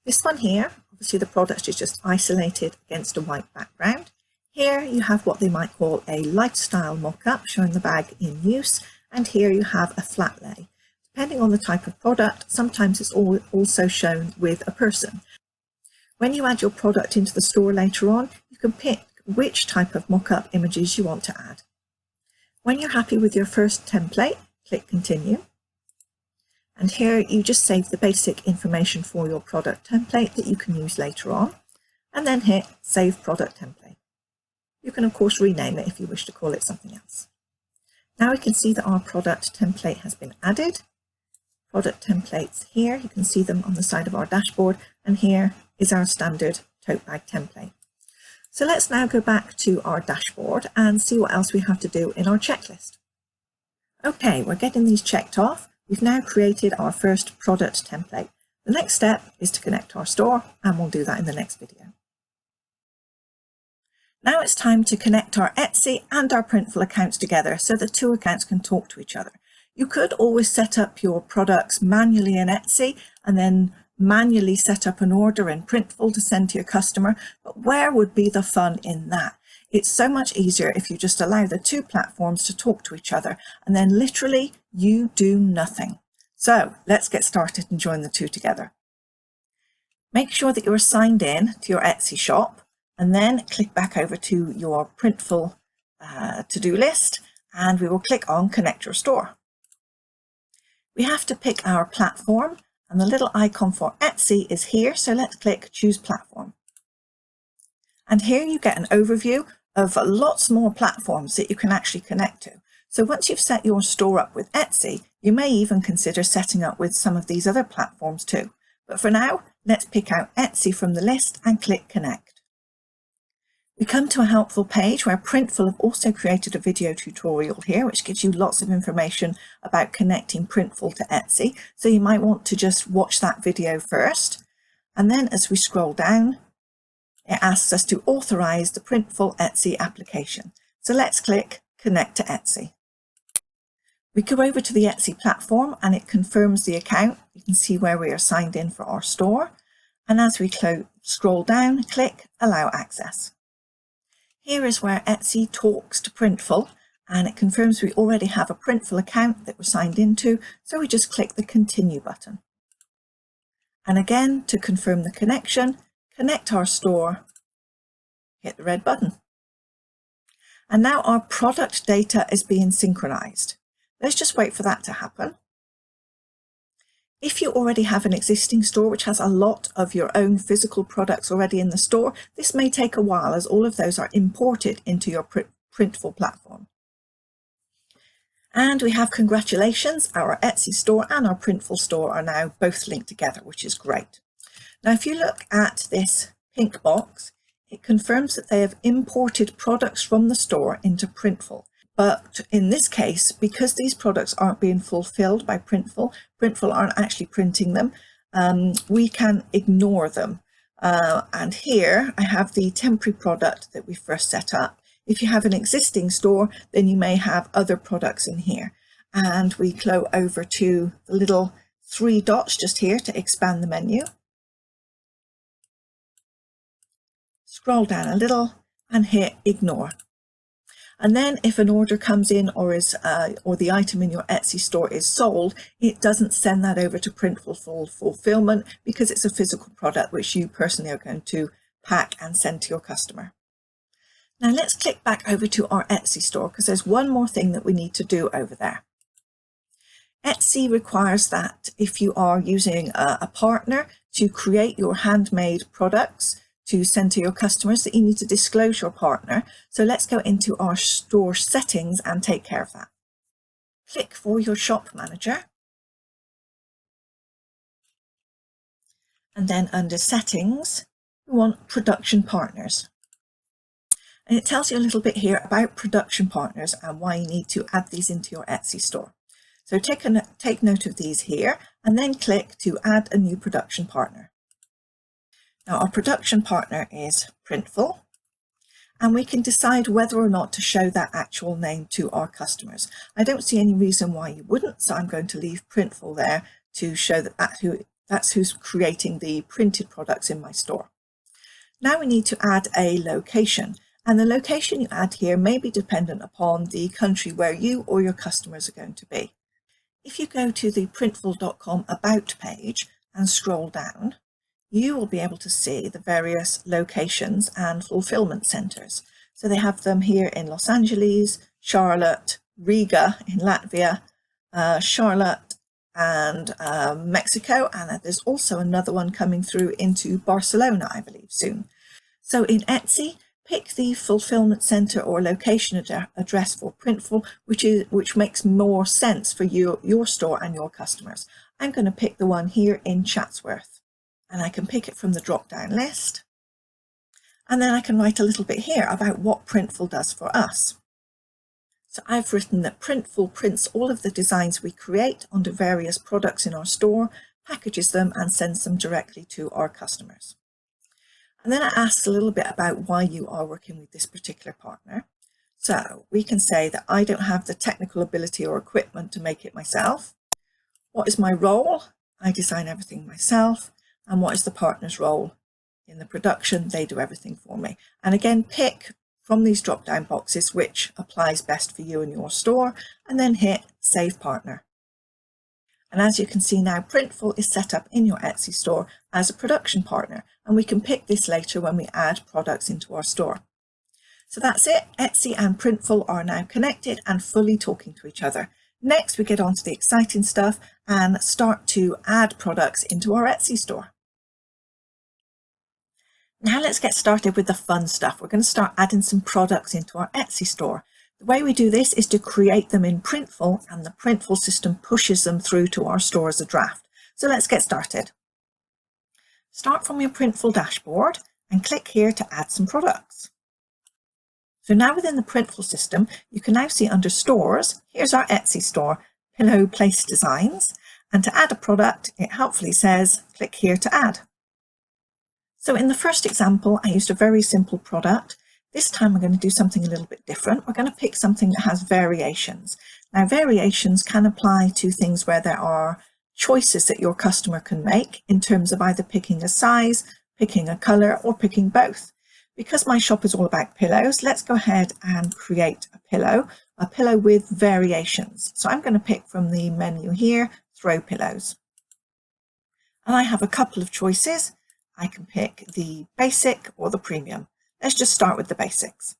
Speaker 3: This one here, obviously the product is just isolated against a white background. Here you have what they might call a lifestyle mock-up showing the bag in use, and here you have a flat lay. Depending on the type of product, sometimes it's also shown with a person. When you add your product into the store later on, you can pick which type of mock-up images you want to add. When you're happy with your first template, click Continue. And here you just save the basic information for your product template that you can use later on, and then hit Save Product Template. You can of course rename it if you wish to call it something else. Now we can see that our product template has been added. Product templates here, you can see them on the side of our dashboard, and here is our standard tote bag template. So let's now go back to our dashboard and see what else we have to do in our checklist. Okay, we're getting these checked off. We've now created our first product template. The next step is to connect our store, and we'll do that in the next video. Now it's time to connect our Etsy and our Printful accounts together so the two accounts can talk to each other. You could always set up your products manually in Etsy and then manually set up an order in Printful to send to your customer, but where would be the fun in that? It's so much easier if you just allow the two platforms to talk to each other and then literally you do nothing. So let's get started and join the two together. Make sure that you're signed in to your Etsy shop, and then click back over to your Printful to-do list, and we will click on Connect Your Store. We have to pick our platform, and the little icon for Etsy is here, so let's click Choose Platform. And here you get an overview of lots more platforms that you can actually connect to. So once you've set your store up with Etsy, you may even consider setting up with some of these other platforms too. But for now, let's pick out Etsy from the list and click Connect. We come to a helpful page where Printful have also created a video tutorial here, which gives you lots of information about connecting Printful to Etsy. So you might want to just watch that video first. And then as we scroll down, it asks us to authorize the Printful Etsy application. So let's click Connect to Etsy. We go over to the Etsy platform and it confirms the account. You can see where we are signed in for our store. And as we scroll down, click Allow Access. Here is where Etsy talks to Printful, and it confirms we already have a Printful account that we're signed into, so we just click the Continue button. And again, to confirm the connection, connect our store, hit the red button. And now our product data is being synchronized. Let's just wait for that to happen. If you already have an existing store which has a lot of your own physical products already in the store, this may take a while as all of those are imported into your Printful platform. And we have congratulations, our Etsy store and our Printful store are now both linked together, which is great. Now if you look at this pink box, it confirms that they have imported products from the store into Printful. But in this case, because these products aren't being fulfilled by Printful aren't actually printing them, we can ignore them. And here I have the temporary product that we first set up. If you have an existing store, then you may have other products in here. And we go over to the little three dots just here to expand the menu. Scroll down a little and hit Ignore. And then if an order comes in or the item in your Etsy store is sold, it doesn't send that over to Printful for fulfillment because it's a physical product which you personally are going to pack and send to your customer. Now let's click back over to our Etsy store because there's one more thing that we need to do over there. Etsy requires that if you are using a partner to create your handmade products to send to your customers, that you need to disclose your partner. So let's go into our store settings and take care of that. Click for your shop manager. And then under settings, we want production partners. And it tells you a little bit here about production partners and why you need to add these into your Etsy store. So take note of these here and then click to add a new production partner. Now our production partner is Printful, and we can decide whether or not to show that actual name to our customers. I don't see any reason why you wouldn't, so I'm going to leave Printful there to show that that's who's creating the printed products in my store. Now we need to add a location, and the location you add here may be dependent upon the country where you or your customers are going to be. If you go to the printful.com about page and scroll down, you will be able to see the various locations and fulfillment centers. So they have them here in Los Angeles, Charlotte, Riga in Latvia, Charlotte, and Mexico, and there's also another one coming through into Barcelona, I believe, soon. So in Etsy, pick the fulfillment center or location address for Printful, which makes more sense for your store and your customers. I'm going to pick the one here in Chatsworth, and I can pick it from the drop-down list. And then I can write a little bit here about what Printful does for us. So I've written that Printful prints all of the designs we create onto various products in our store, packages them and sends them directly to our customers. And then I asked a little bit about why you are working with this particular partner. So we can say that I don't have the technical ability or equipment to make it myself. What is my role? I design everything myself. And what is the partner's role? In the production, they do everything for me. And again, pick from these drop-down boxes which applies best for you and your store, and then hit Save Partner. And as you can see now, Printful is set up in your Etsy store as a production partner, and we can pick this later when we add products into our store. So that's it. Etsy and Printful are now connected and fully talking to each other. Next, we get on to the exciting stuff and start to add products into our Etsy store. Now let's get started with the fun stuff. We're going to start adding some products into our Etsy store. The way we do this is to create them in Printful, and the Printful system pushes them through to our store as a draft. So let's get started. Start from your Printful dashboard and click here to add some products. So now within the Printful system, you can now see under Stores, here's our Etsy store, Pillow Place Designs. And to add a product, it helpfully says, click here to add. So in the first example, I used a very simple product. This time I'm going to do something a little bit different. We're going to pick something that has variations. Now, variations can apply to things where there are choices that your customer can make in terms of either picking a size, picking a color, or picking both. Because my shop is all about pillows, let's go ahead and create a pillow with variations. So I'm going to pick from the menu here, throw pillows. And I have a couple of choices. I can pick the basic or the premium. Let's just start with the basics.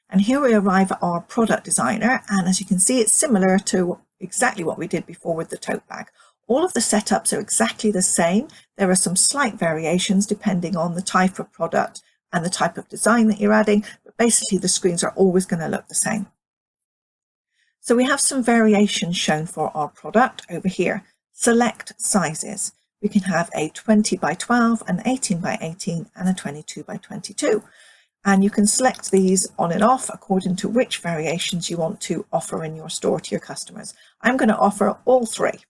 Speaker 3: And here we arrive at our product designer, and as you can see, it's similar to exactly what we did before with the tote bag. All of the setups are exactly the same. There are some slight variations depending on the type of product and the type of design that you're adding, but basically the screens are always going to look the same. So we have some variations shown for our product over here. Select sizes. We can have a 20 by 12, an 18 by 18, and a 22 by 22. And you can select these on and off according to which variations you want to offer in your store to your customers. I'm going to offer all three.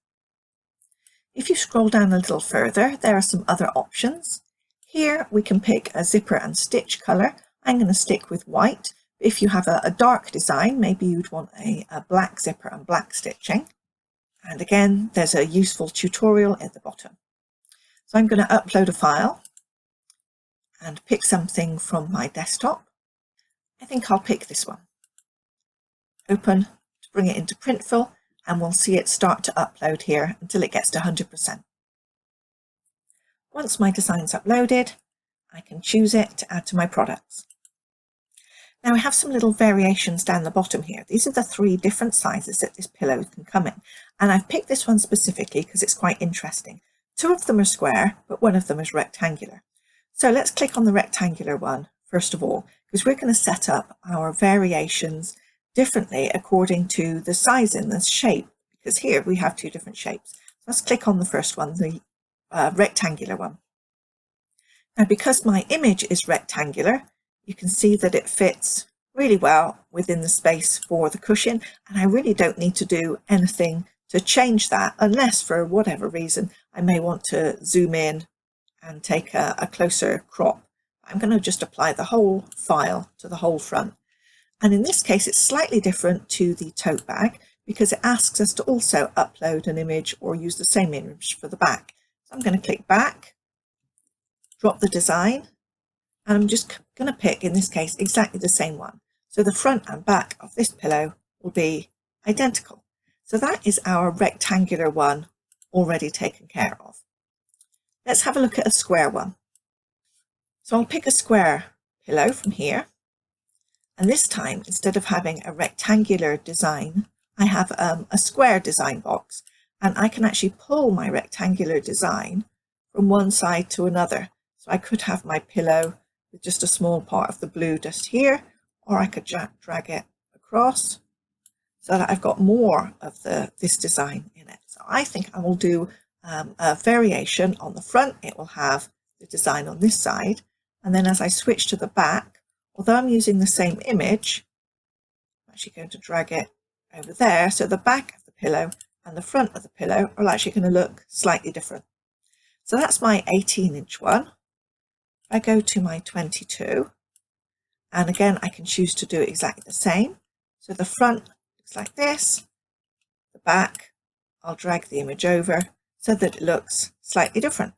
Speaker 3: If you scroll down a little further, there are some other options. Here we can pick a zipper and stitch color. I'm going to stick with white. If you have a dark design, maybe you'd want a black zipper and black stitching. And again, there's a useful tutorial at the bottom. So I'm going to upload a file and pick something from my desktop. I think I'll pick this one. Open to bring it into Printful, and we'll see it start to upload here until it gets to 100%. Once my design's uploaded, I can choose it to add to my products. Now I have some little variations down the bottom here. These are the 3 different sizes that this pillow can come in. And I've picked this one specifically because it's quite interesting. 2 of them are square, but 1 of them is rectangular. So let's click on the rectangular one first of all, because we're going to set up our variations differently according to the size and the shape, because here we have 2 different shapes. So let's click on the first one, the rectangular one. Now because my image is rectangular, you can see that it fits really well within the space for the cushion, and I really don't need to do anything to change that unless for whatever reason I may want to zoom in and take a closer crop. I'm going to just apply the whole file to the whole front. And in this case, it's slightly different to the tote bag because it asks us to also upload an image or use the same image for the back. So I'm going to click back, drop the design, and I'm just going to pick, in this case, exactly the same one. So the front and back of this pillow will be identical. So that is our rectangular one already taken care of. Let's have a look at a square one. So I'll pick a square pillow from here. And this time, instead of having a rectangular design, I have a square design box. and I can actually pull my rectangular design from one side to another. So I could have my pillow with just a small part of the blue just here, or I could drag it across so that I've got more of this design in it. So I think I will do a variation on the front. It will have the design on this side, and then as I switch to the back, although I'm using the same image, I'm actually going to drag it over there, so the back of the pillow and the front of the pillow are actually going to look slightly different. So that's my 18-inch one. I go to my 22, and again I can choose to do exactly the same. So the front looks like this, the back I'll drag the image over so that it looks slightly different.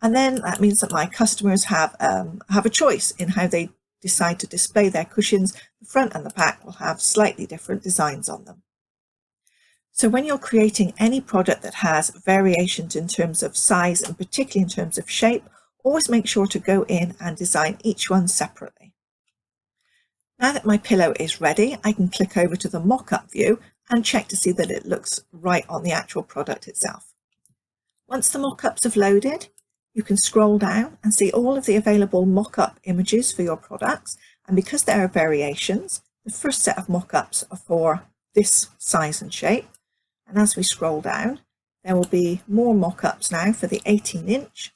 Speaker 3: And then that means that my customers have a choice in how they decide to display their cushions. The front and the back will have slightly different designs on them. So when you're creating any product that has variations in terms of size and particularly in terms of shape, always make sure to go in and design each one separately. Now that my pillow is ready, I can click over to the mock-up view and check to see that it looks right on the actual product itself. Once the mock-ups have loaded, you can scroll down and see all of the available mock-up images for your products. And because there are variations, the first set of mock-ups are for this size and shape. And as we scroll down, there will be more mock-ups now for the 18-inch,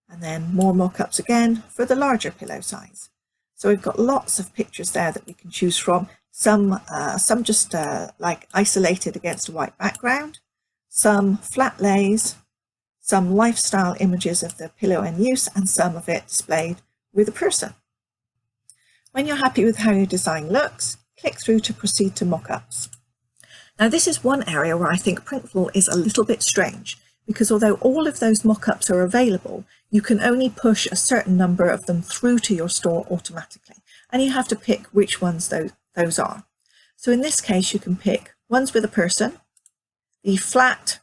Speaker 3: and then more mock-ups again for the larger pillow size. So we've got lots of pictures there that we can choose from. Some just like isolated against a white background, some flat lays, some lifestyle images of the pillow in use, and some of it displayed with a person. When you're happy with how your design looks, click through to proceed to mock-ups. Now this is one area where I think Printful is a little bit strange, because although all of those mock-ups are available, you can only push a certain number of them through to your store automatically, and you have to pick which ones those are. So in this case, you can pick ones with a person, the flat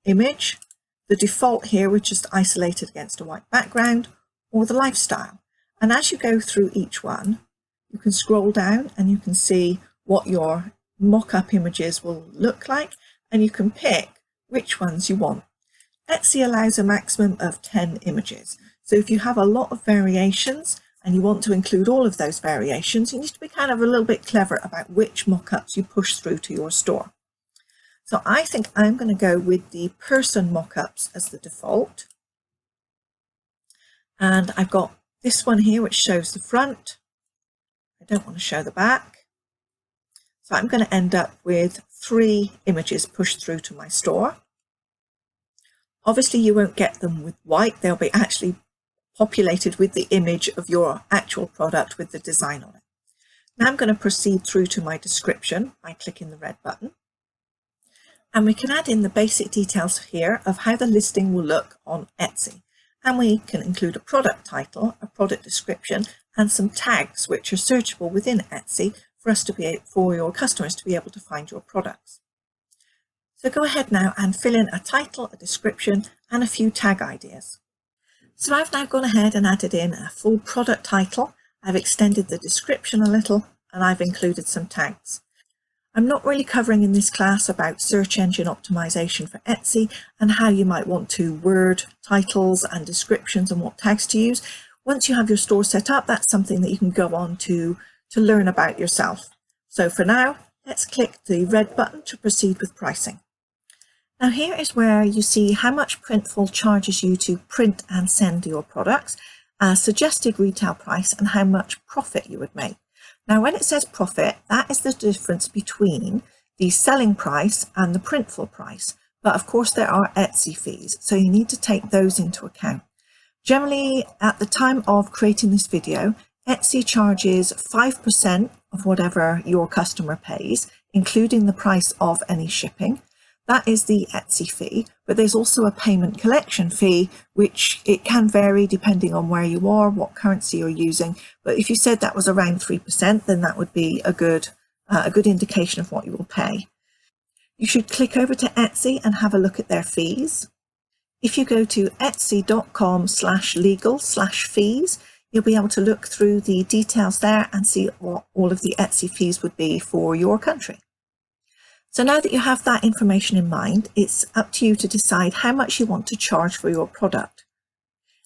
Speaker 3: image, the default here, which is isolated against a white background, or the lifestyle. And as you go through each one, you can scroll down and you can see what your mock-up images will look like, and you can pick which ones you want. Etsy allows a maximum of 10 images. So if you have a lot of variations and you want to include all of those variations, you need to be kind of a little bit clever about which mock-ups you push through to your store. So I think I'm going to go with the person mock-ups as the default. And I've got this one here which shows the front. I don't want to show the back. So I'm going to end up with 3 images pushed through to my store. Obviously you won't get them with white, they'll be actually populated with the image of your actual product with the design on it. Now I'm going to proceed through to my description by clicking the red button. And we can add in the basic details here of how the listing will look on Etsy. And we can include a product title, a product description, and some tags which are searchable within Etsy for your customers to be able to find your products. So go ahead now and fill in a title, a description, and a few tag ideas. So I've now gone ahead and added in a full product title. I've extended the description a little, and I've included some tags. I'm not really covering in this class about search engine optimization for Etsy and how you might want to word titles and descriptions and what tags to use. Once you have your store set up, that's something that you can go on to learn about yourself. So for now, let's click the red button to proceed with pricing. Now here is where you see how much Printful charges you to print and send your products, a suggested retail price, and how much profit you would make. Now when it says profit, that is the difference between the selling price and the Printful price. But of course there are Etsy fees, so you need to take those into account. Generally, at the time of creating this video, Etsy charges 5% of whatever your customer pays, including the price of any shipping. That is the Etsy fee, but there's also a payment collection fee, which it can vary depending on where you are, what currency you're using. But if you said that was around 3%, then that would be a good indication of what you will pay. You should click over to Etsy and have a look at their fees. If you go to etsy.com/legal/fees, you'll be able to look through the details there and see what all of the Etsy fees would be for your country. So now that you have that information in mind, it's up to you to decide how much you want to charge for your product.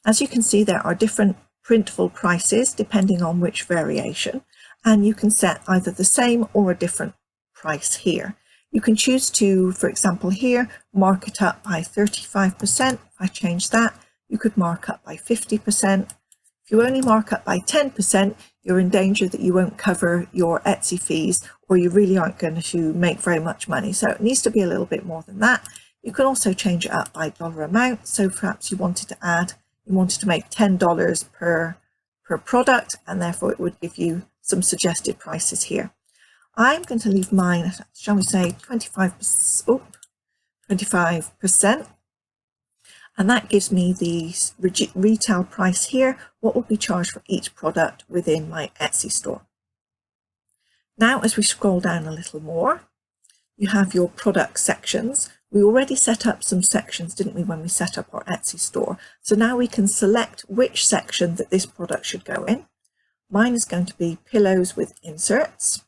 Speaker 3: As you can see, there are different printful prices depending on which variation, and you can set either the same or a different price here. You can choose to, for example here, mark it up by 35%. If I change that, you could mark up by 50%. If you only mark up by 10%, you're in danger that you won't cover your Etsy fees, or you really aren't going to make very much money. So it needs to be a little bit more than that. You can also change it up by dollar amount. So perhaps you wanted to make $10 per product, and therefore it would give you some suggested prices here. I'm going to leave mine, shall we say, 25%. And that gives me the retail price here, what will be charged for each product within my Etsy store. Now, as we scroll down a little more, you have your product sections. We already set up some sections, didn't we, when we set up our Etsy store? So now we can select which section that this product should go in. Mine is going to be pillows with inserts.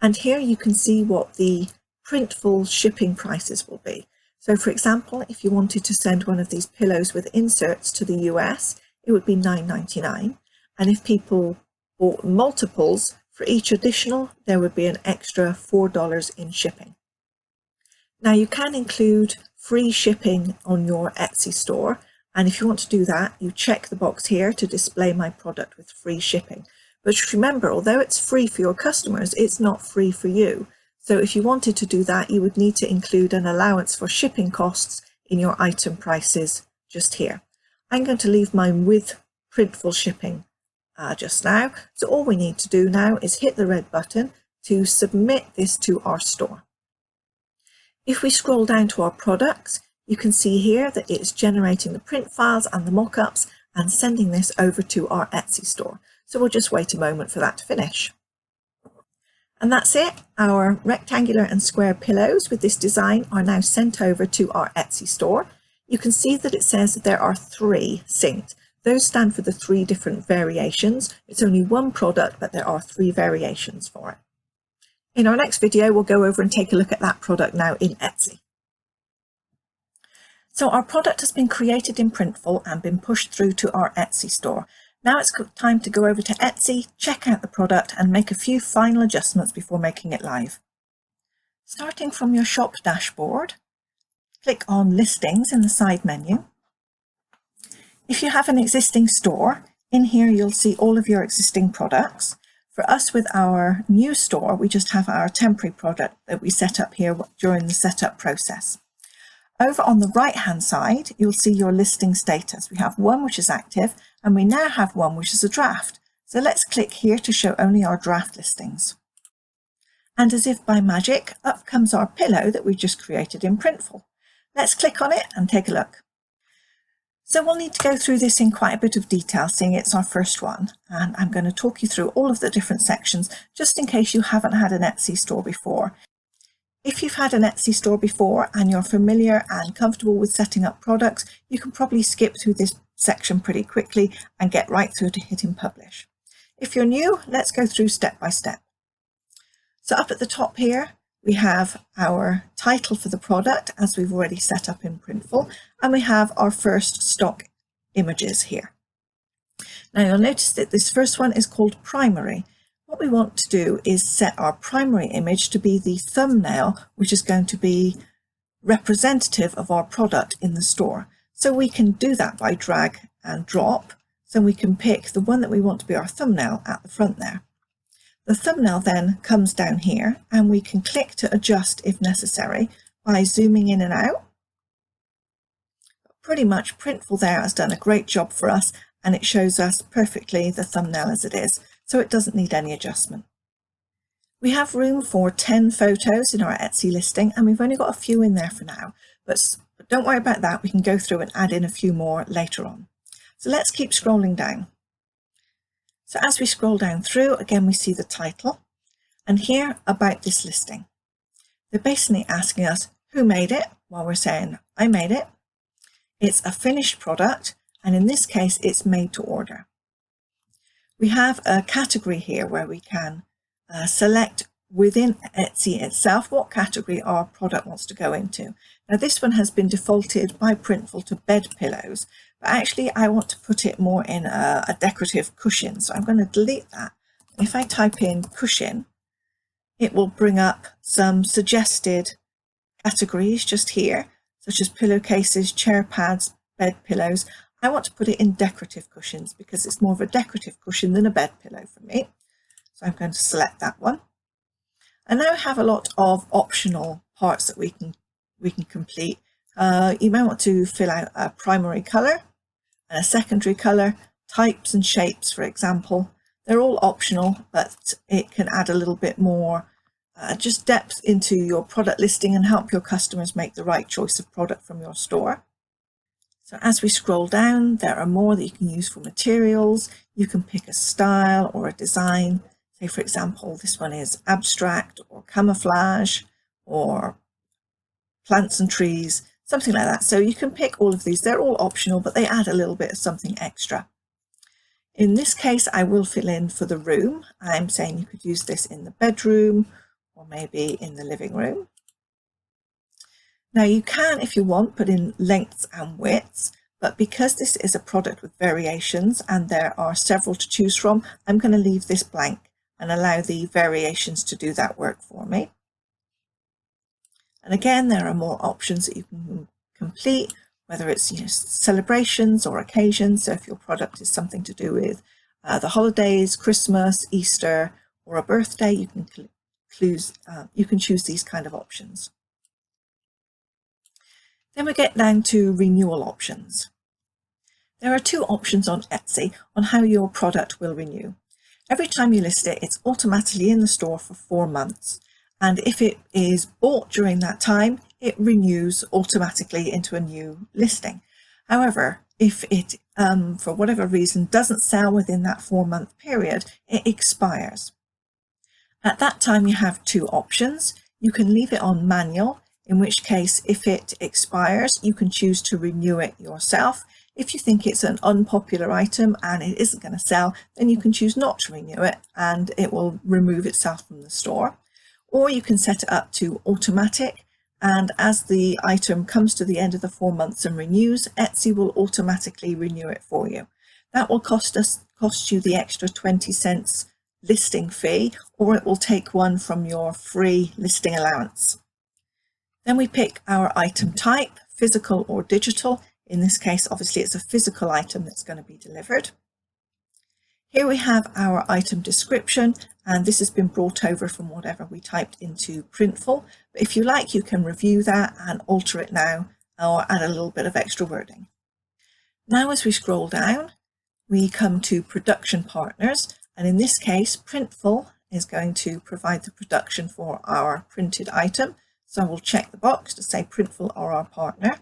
Speaker 3: And here you can see what the printful shipping prices will be. So for example, if you wanted to send one of these pillows with inserts to the US, it would be $9.99. And if people bought multiples, for each additional, there would be an extra $4 in shipping. Now you can include free shipping on your Etsy store. And if you want to do that, you check the box here to display my product with free shipping. But remember, although it's free for your customers, it's not free for you. So if you wanted to do that, you would need to include an allowance for shipping costs in your item prices just here. I'm going to leave mine with printful shipping just now. So all we need to do now is hit the red button to submit this to our store. If we scroll down to our products, you can see here that it's generating the print files and the mock-ups and sending this over to our Etsy store. So we'll just wait a moment for that to finish. And that's it. Our rectangular and square pillows with this design are now sent over to our Etsy store. You can see that it says that there are 3 synced. Those stand for the 3 different variations. It's only one product, but there are 3 variations for it. In our next video, we'll go over and take a look at that product now in Etsy. So our product has been created in Printful and been pushed through to our Etsy store. Now it's time to go over to Etsy, check out the product and make a few final adjustments before making it live. Starting from your shop dashboard, click on Listings in the side menu. If you have an existing store, in here you'll see all of your existing products. For us with our new store, we just have our temporary product that we set up here during the setup process. Over on the right hand side, you'll see your listing status. We have one which is active and we now have one which is a draft. So let's click here to show only our draft listings. And as if by magic, up comes our pillow that we just created in Printful. Let's click on it and take a look. So we'll need to go through this in quite a bit of detail, seeing it's our first one. And I'm going to talk you through all of the different sections, just in case you haven't had an Etsy store before. If you've had an Etsy store before and you're familiar and comfortable with setting up products, you can probably skip through this section pretty quickly and get right through to hitting publish. If you're new, let's go through step by step. So up at the top here, we have our title for the product, as we've already set up in Printful, and we have our first stock images here. Now you'll notice that this first one is called primary. What we want to do is set our primary image to be the thumbnail, which is going to be representative of our product in the store. So we can do that by drag and drop. So we can pick the one that we want to be our thumbnail at the front there. The thumbnail then comes down here and we can click to adjust if necessary by zooming in and out. Pretty much Printful there has done a great job for us and it shows us perfectly the thumbnail as it is. So it doesn't need any adjustment. We have room for 10 photos in our Etsy listing and we've only got a few in there for now, but don't worry about that, we can go through and add in a few more later on. So let's keep scrolling down. So as we scroll down through, again we see the title and here about this listing. They're basically asking us who made it, while we're saying I made it. It's a finished product and in this case it's made to order. We have a category here where we can select within Etsy itself what category our product wants to go into. Now this one has been defaulted by Printful to bed pillows, but actually I want to put it more in a decorative cushion, so I'm going to delete that. If I type in cushion, it will bring up some suggested categories just here, such as pillowcases, chair pads, bed pillows. I want to put it in decorative cushions because it's more of a decorative cushion than a bed pillow for me. So I'm going to select that one. I now have a lot of optional parts that we can complete. You may want to fill out a primary colour and a secondary colour, types and shapes, for example. They're all optional, but it can add a little bit more just depth into your product listing and help your customers make the right choice of product from your store. So as we scroll down, there are more that you can use for materials. You can pick a style or a design. Say, for example, this one is abstract or camouflage or plants and trees, something like that. So you can pick all of these. They're all optional, but they add a little bit of something extra. In this case, I will fill in for the room. I'm saying you could use this in the bedroom or maybe in the living room. Now you can, if you want, put in lengths and widths, but because this is a product with variations and there are several to choose from, I'm going to leave this blank and allow the variations to do that work for me. And again, there are more options that you can complete, whether it's celebrations or occasions. So if your product is something to do with the holidays, Christmas, Easter, or a birthday, you can choose these kind of options. Then we get down to renewal options. There are two options on Etsy on how your product will renew. Every time you list it, it's automatically in the store for 4 months. And if it is bought during that time, it renews automatically into a new listing. However, if it, for whatever reason, doesn't sell within that 4-month period, it expires. At that time, you have two options. You can leave it on manual, in which case, if it expires, you can choose to renew it yourself. If you think it's an unpopular item and it isn't going to sell, then you can choose not to renew it and it will remove itself from the store. Or you can set it up to automatic, and as the item comes to the end of the 4 months and renews, Etsy will automatically renew it for you. That will cost you the extra 20 cents listing fee, or it will take one from your free listing allowance. Then we pick our item type, physical or digital. In this case, obviously it's a physical item that's going to be delivered. Here we have our item description, and this has been brought over from whatever we typed into Printful. But if you like, you can review that and alter it now or add a little bit of extra wording. Now as we scroll down, we come to production partners, and in this case, Printful is going to provide the production for our printed item. So we'll check the box to say Printful are our partner.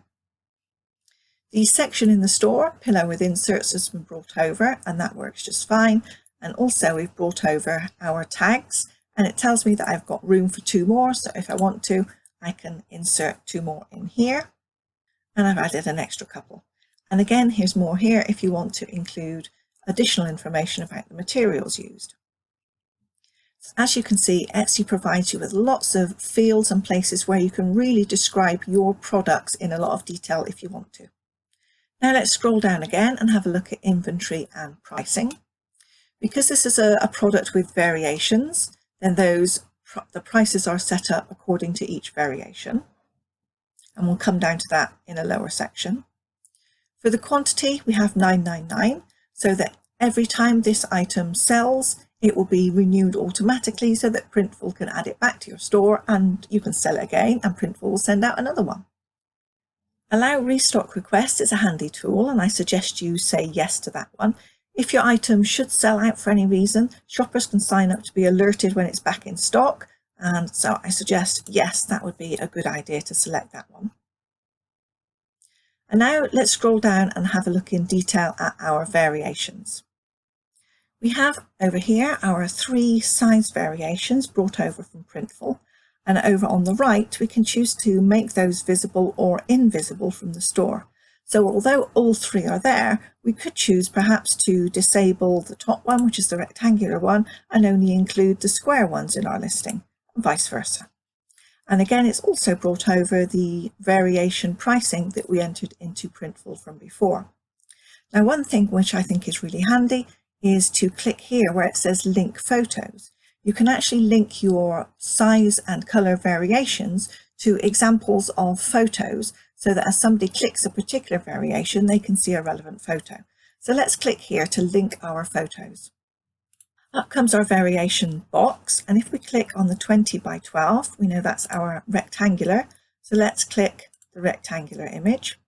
Speaker 3: The section in the store, pillow with inserts, has been brought over, and that works just fine. And also we've brought over our tags, and it tells me that I've got room for 2 more. So if I want to, I can insert 2 more in here, and I've added an extra couple. And again, here's more here if you want to include additional information about the materials used. As you can see, Etsy provides you with lots of fields and places where you can really describe your products in a lot of detail if you want to. Now let's scroll down again and have a look at inventory and pricing. Because this is a product with variations, then the prices are set up according to each variation. And we'll come down to that in a lower section. For the quantity, we have $9.99, so that every time this item sells, it will be renewed automatically so that Printful can add it back to your store and you can sell it again, and Printful will send out another one. Allow restock requests is a handy tool, and I suggest you say yes to that one. If your item should sell out for any reason, shoppers can sign up to be alerted when it's back in stock, and so I suggest yes, that would be a good idea to select that one. And now let's scroll down and have a look in detail at our variations. We have over here our 3 size variations brought over from Printful, and over on the right we can choose to make those visible or invisible from the store. So although all 3 are there, we could choose perhaps to disable the top one, which is the rectangular one, and only include the square ones in our listing. and vice versa. And again, it's also brought over the variation pricing that we entered into Printful from before. Now, one thing which I think is really handy is to click here where it says link photos. You can actually link your size and color variations to examples of photos so that as somebody clicks a particular variation, they can see a relevant photo. So let's click here to link our photos. Up comes our variation box, and if we click on the 20 by 12, we know that's our rectangular. So let's click the rectangular image.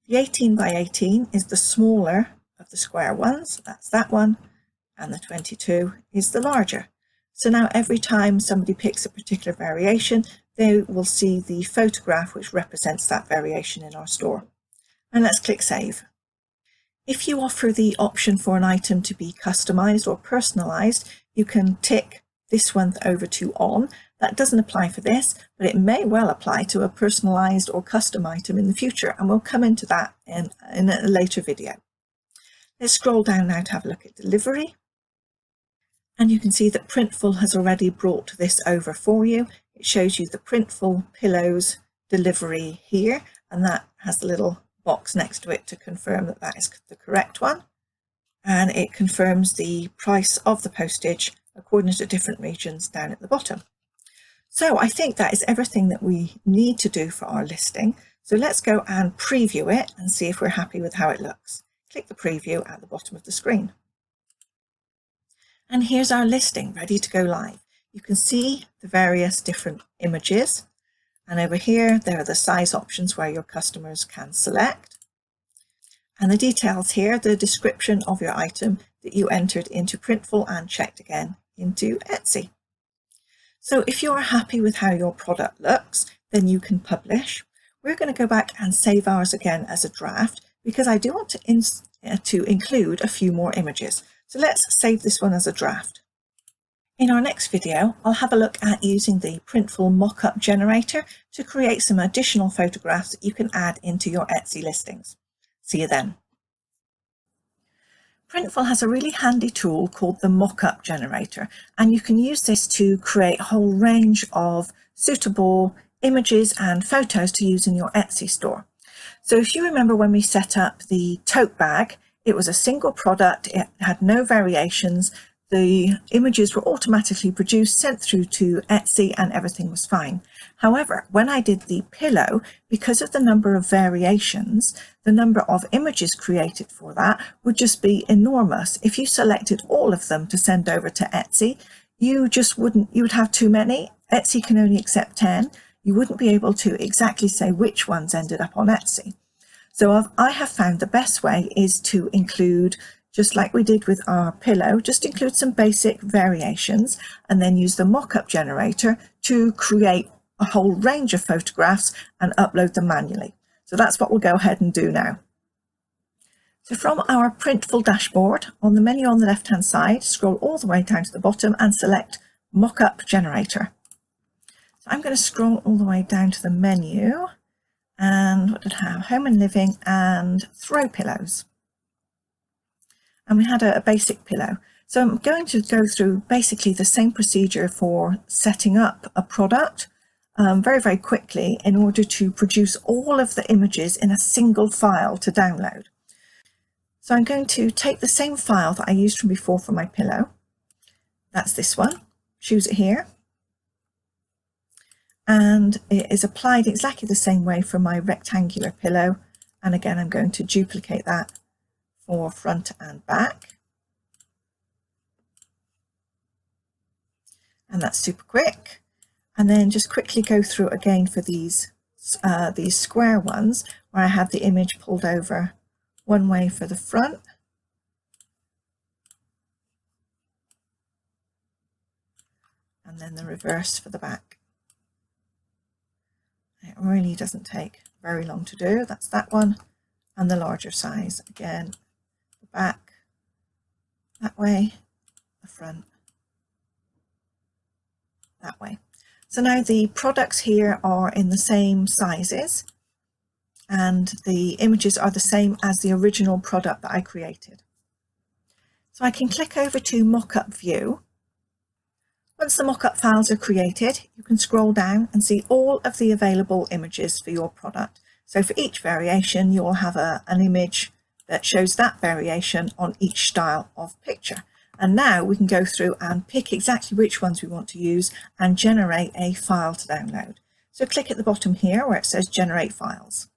Speaker 3: The 18 by 18 is the smaller of the square ones, that's that one, and the 22 is the larger. So now every time somebody picks a particular variation, they will see the photograph which represents that variation in our store. And let's click Save. If you offer the option for an item to be customized or personalized, you can tick this one over to On. That doesn't apply for this, but it may well apply to a personalized or custom item in the future, and we'll come into that in a later video. Let's scroll down now to have a look at delivery. And you can see that Printful has already brought this over for you. It shows you the Printful pillows delivery here, and that has the little box next to it to confirm that that is the correct one, and it confirms the price of the postage according to different regions down at the bottom. So I think that is everything that we need to do for our listing. So let's go and preview it and see if we're happy with how it looks. Click the preview at the bottom of the screen. And here's our listing ready to go live. You can see the various different images. And over here, there are the size options where your customers can select. And the details here, the description of your item that you entered into Printful and checked again into Etsy. So if you're happy with how your product looks, then you can publish. We're going to go back and save ours again as a draft because I do want to include a few more images. So let's save this one as a draft. In our next video, I'll have a look at using the Printful mockup generator to create some additional photographs that you can add into your Etsy listings. See you then. Printful has a really handy tool called the mockup generator, and you can use this to create a whole range of suitable images and photos to use in your Etsy store. So if you remember when we set up the tote bag, it was a single product, it had no variations. The images were automatically produced, sent through to Etsy, and everything was fine. However, when I did the pillow, because of the number of variations, the number of images created for that would just be enormous. If you selected all of them to send over to Etsy, you would have too many. Etsy can only accept 10. You wouldn't be able to exactly say which ones ended up on Etsy. So I have found the best way is to include, just like we did with our pillow, just include some basic variations and then use the mockup generator to create a whole range of photographs and upload them manually. So that's what we'll go ahead and do now. So from our Printful dashboard, on the menu on the left hand side, scroll all the way down to the bottom and select mockup generator. So I'm going to scroll all the way down to the menu, and what did it have? Home and living and throw pillows. And we had a basic pillow. So I'm going to go through basically the same procedure for setting up a product very, very quickly in order to produce all of the images in a single file to download. So I'm going to take the same file that I used from before for my pillow. That's this one. Choose it here. And it is applied exactly the same way for my rectangular pillow. And again, I'm going to duplicate that for front and back. And that's super quick. And then just quickly go through again for these square ones where I have the image pulled over one way for the front. And then the reverse for the back. It really doesn't take very long to do. That's that one, and the larger size. Again, the back that way, the front that way. So now the products here are in the same sizes and the images are the same as the original product that I created. So I can click over to Mockup View, Once the mock-up files are created, you can scroll down and see all of the available images for your product. So for each variation, you'll have an image that shows that variation on each style of picture. And now we can go through and pick exactly which ones we want to use and generate a file to download. So click at the bottom here where it says Generate Files.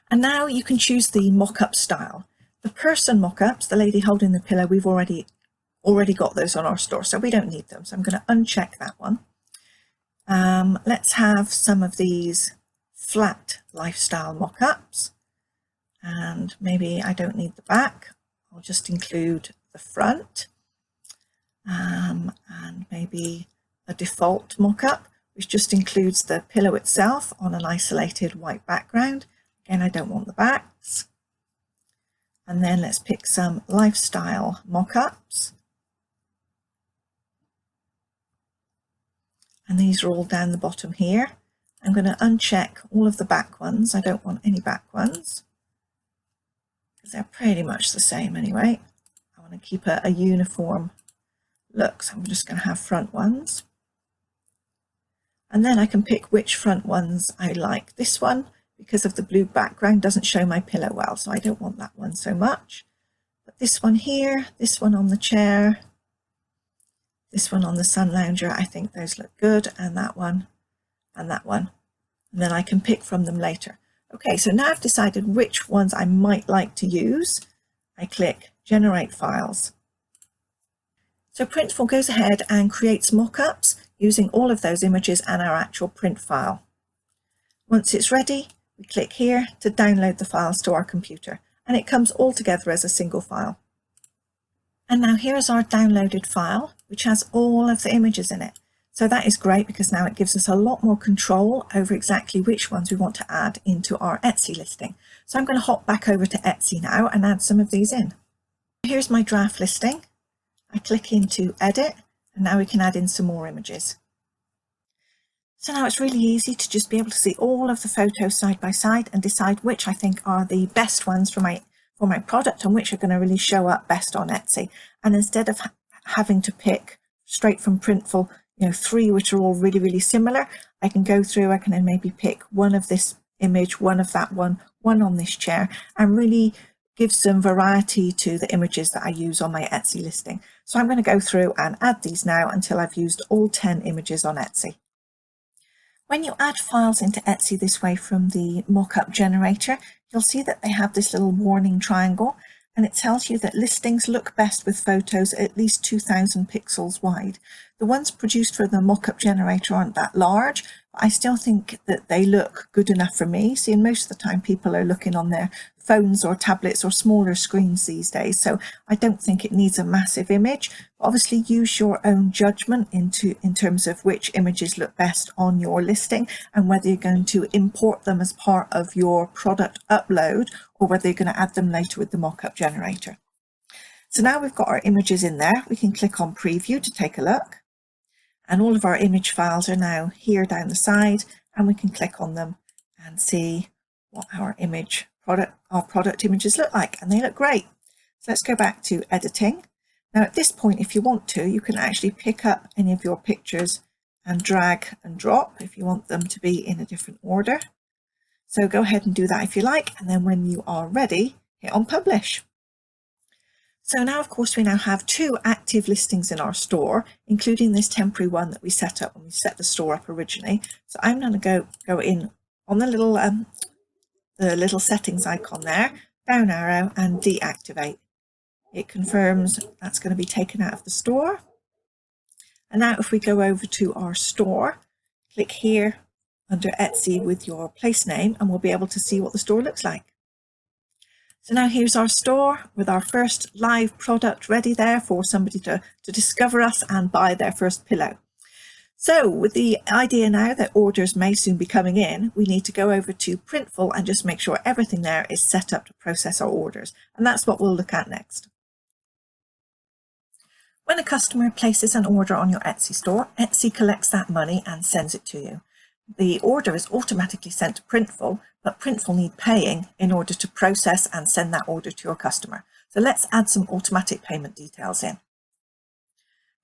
Speaker 3: And now you can choose the mock-up style. The person mock-ups, the lady holding the pillow, we've already got those on our store, so we don't need them. So I'm going to uncheck that one. Let's have some of these flat lifestyle mock-ups, and maybe I don't need the back. I'll just include the front, and maybe a default mock-up, which just includes the pillow itself on an isolated white background. Again, I don't want the backs. And then let's pick some lifestyle mock-ups. And these are all down the bottom here. I'm going to uncheck all of the back ones. I don't want any back ones because they're pretty much the same anyway. I want to keep a uniform look, so I'm just going to have front ones. And then I can pick which front ones I like. This one, because of the blue background, doesn't show my pillow well, so I don't want that one so much. But this one here, this one on the chair, this one on the sun lounger, I think those look good, and that one, and that one. And then I can pick from them later. Okay, so now I've decided which ones I might like to use. I click Generate Files. So Printful goes ahead and creates mock-ups using all of those images and our actual print file. Once it's ready, we click here to download the files to our computer, and it comes all together as a single file. And now here's our downloaded file, which has all of the images in it. So that is great because now it gives us a lot more control over exactly which ones we want to add into our Etsy listing. So I'm going to hop back over to Etsy now and add some of these in. Here's my draft listing. I click into Edit, and now we can add in some more images. So now it's really easy to just be able to see all of the photos side by side and decide which I think are the best ones for my product and which are going to really show up best on Etsy. And instead of having to pick straight from Printful, 3 which are all really, really similar, I can go through, I can then maybe pick one of this image, one of that one on this chair, and really give some variety to the images that I use on my Etsy listing. So I'm going to go through and add these now until I've used all 10 images on Etsy. When you add files into Etsy this way from the mockup generator, you'll see that they have this little warning triangle, and it tells you that listings look best with photos at least 2000 pixels wide. The ones produced for the mockup generator aren't that large, but I still think that they look good enough for me. See, most of the time people are looking on their phones or tablets or smaller screens these days, so I don't think it needs a massive image. Obviously use your own judgment in terms of which images look best on your listing and whether you're going to import them as part of your product upload or whether you're going to add them later with the mockup generator. So now we've got our images in there, we can click on preview to take a look, and all of our image files are now here down the side, and we can click on them and see what our product images look like, and they look great. So let's go back to editing. Now at this point, if you want to, you can actually pick up any of your pictures and drag and drop if you want them to be in a different order. So go ahead and do that if you like, and then when you are ready, hit on publish. So now, of course, we now have 2 active listings in our store, including this temporary one that we set up when we set the store up originally. So I'm going to go in on the little settings icon there, down arrow, and deactivate. It confirms that's going to be taken out of the store. And now if we go over to our store, click here under Etsy with your place name, and we'll be able to see what the store looks like. So now here's our store with our first live product ready there for somebody to discover us and buy their first pillow. So with the idea now that orders may soon be coming in, we need to go over to Printful and just make sure everything there is set up to process our orders. And that's what we'll look at next. When a customer places an order on your Etsy store, Etsy collects that money and sends it to you. The order is automatically sent to Printful, but Printful need paying in order to process and send that order to your customer. So let's add some automatic payment details in.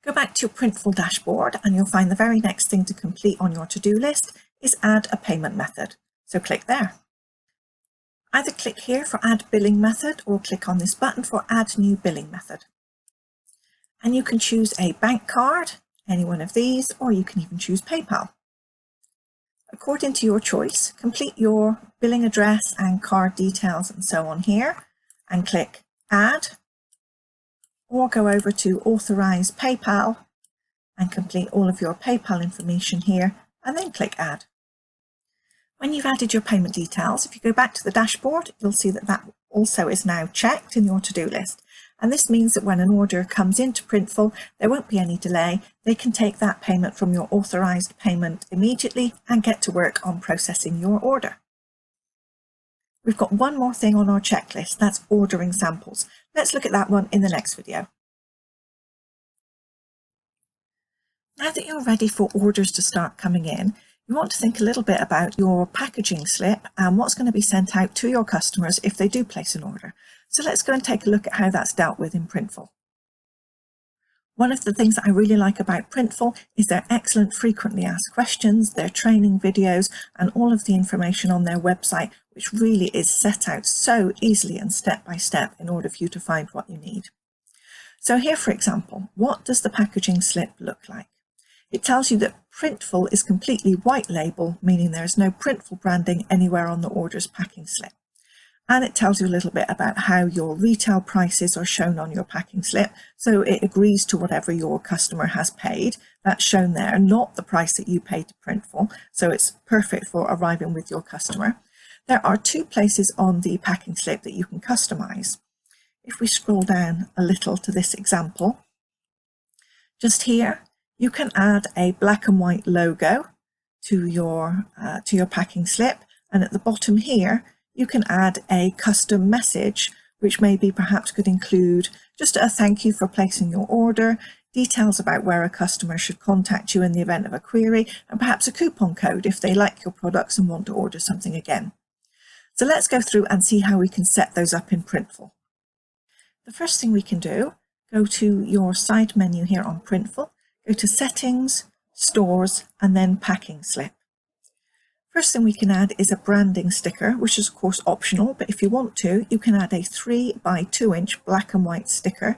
Speaker 3: Go back to your Printful dashboard and you'll find the very next thing to complete on your to-do list is add a payment method. So click there. Either click here for add billing method or click on this button for add new billing method. And you can choose a bank card, any one of these, or you can even choose PayPal. According to your choice, complete your billing address and card details and so on here and click add, or go over to authorize PayPal and complete all of your PayPal information here and then click add. When you've added your payment details, if you go back to the dashboard, you'll see that that also is now checked in your to-do list. And this means that when an order comes into Printful, there won't be any delay. They can take that payment from your authorized payment immediately and get to work on processing your order. We've got one more thing on our checklist, that's ordering samples. Let's look at that one in the next video. Now that you're ready for orders to start coming in, you want to think a little bit about your packaging slip and what's going to be sent out to your customers if they do place an order. So let's go and take a look at how that's dealt with in Printful. One of the things that I really like about Printful is their excellent frequently asked questions, their training videos, and all of the information on their website, which really is set out so easily and step by step in order for you to find what you need. So here, for example, what does the packaging slip look like? It tells you that Printful is completely white label, meaning there is no Printful branding anywhere on the order's packing slip. And it tells you a little bit about how your retail prices are shown on your packing slip. So it agrees to whatever your customer has paid. That's shown there, not the price that you paid to Printful. So it's perfect for arriving with your customer. There are two places on the packing slip that you can customize. If we scroll down a little to this example, just here, you can add a black and white logo to your packing slip, and at the bottom here you can add a custom message which maybe perhaps could include just a thank you for placing your order, details about where a customer should contact you in the event of a query, and perhaps a coupon code if they like your products and want to order something again. So let's go through and see how we can set those up in Printful. The first thing we can do, go to your side menu here on Printful, go to Settings, Stores, and then Packing Slip. First thing we can add is a branding sticker, which is of course optional, but if you want to, you can add a 3 by 2 inch black and white sticker.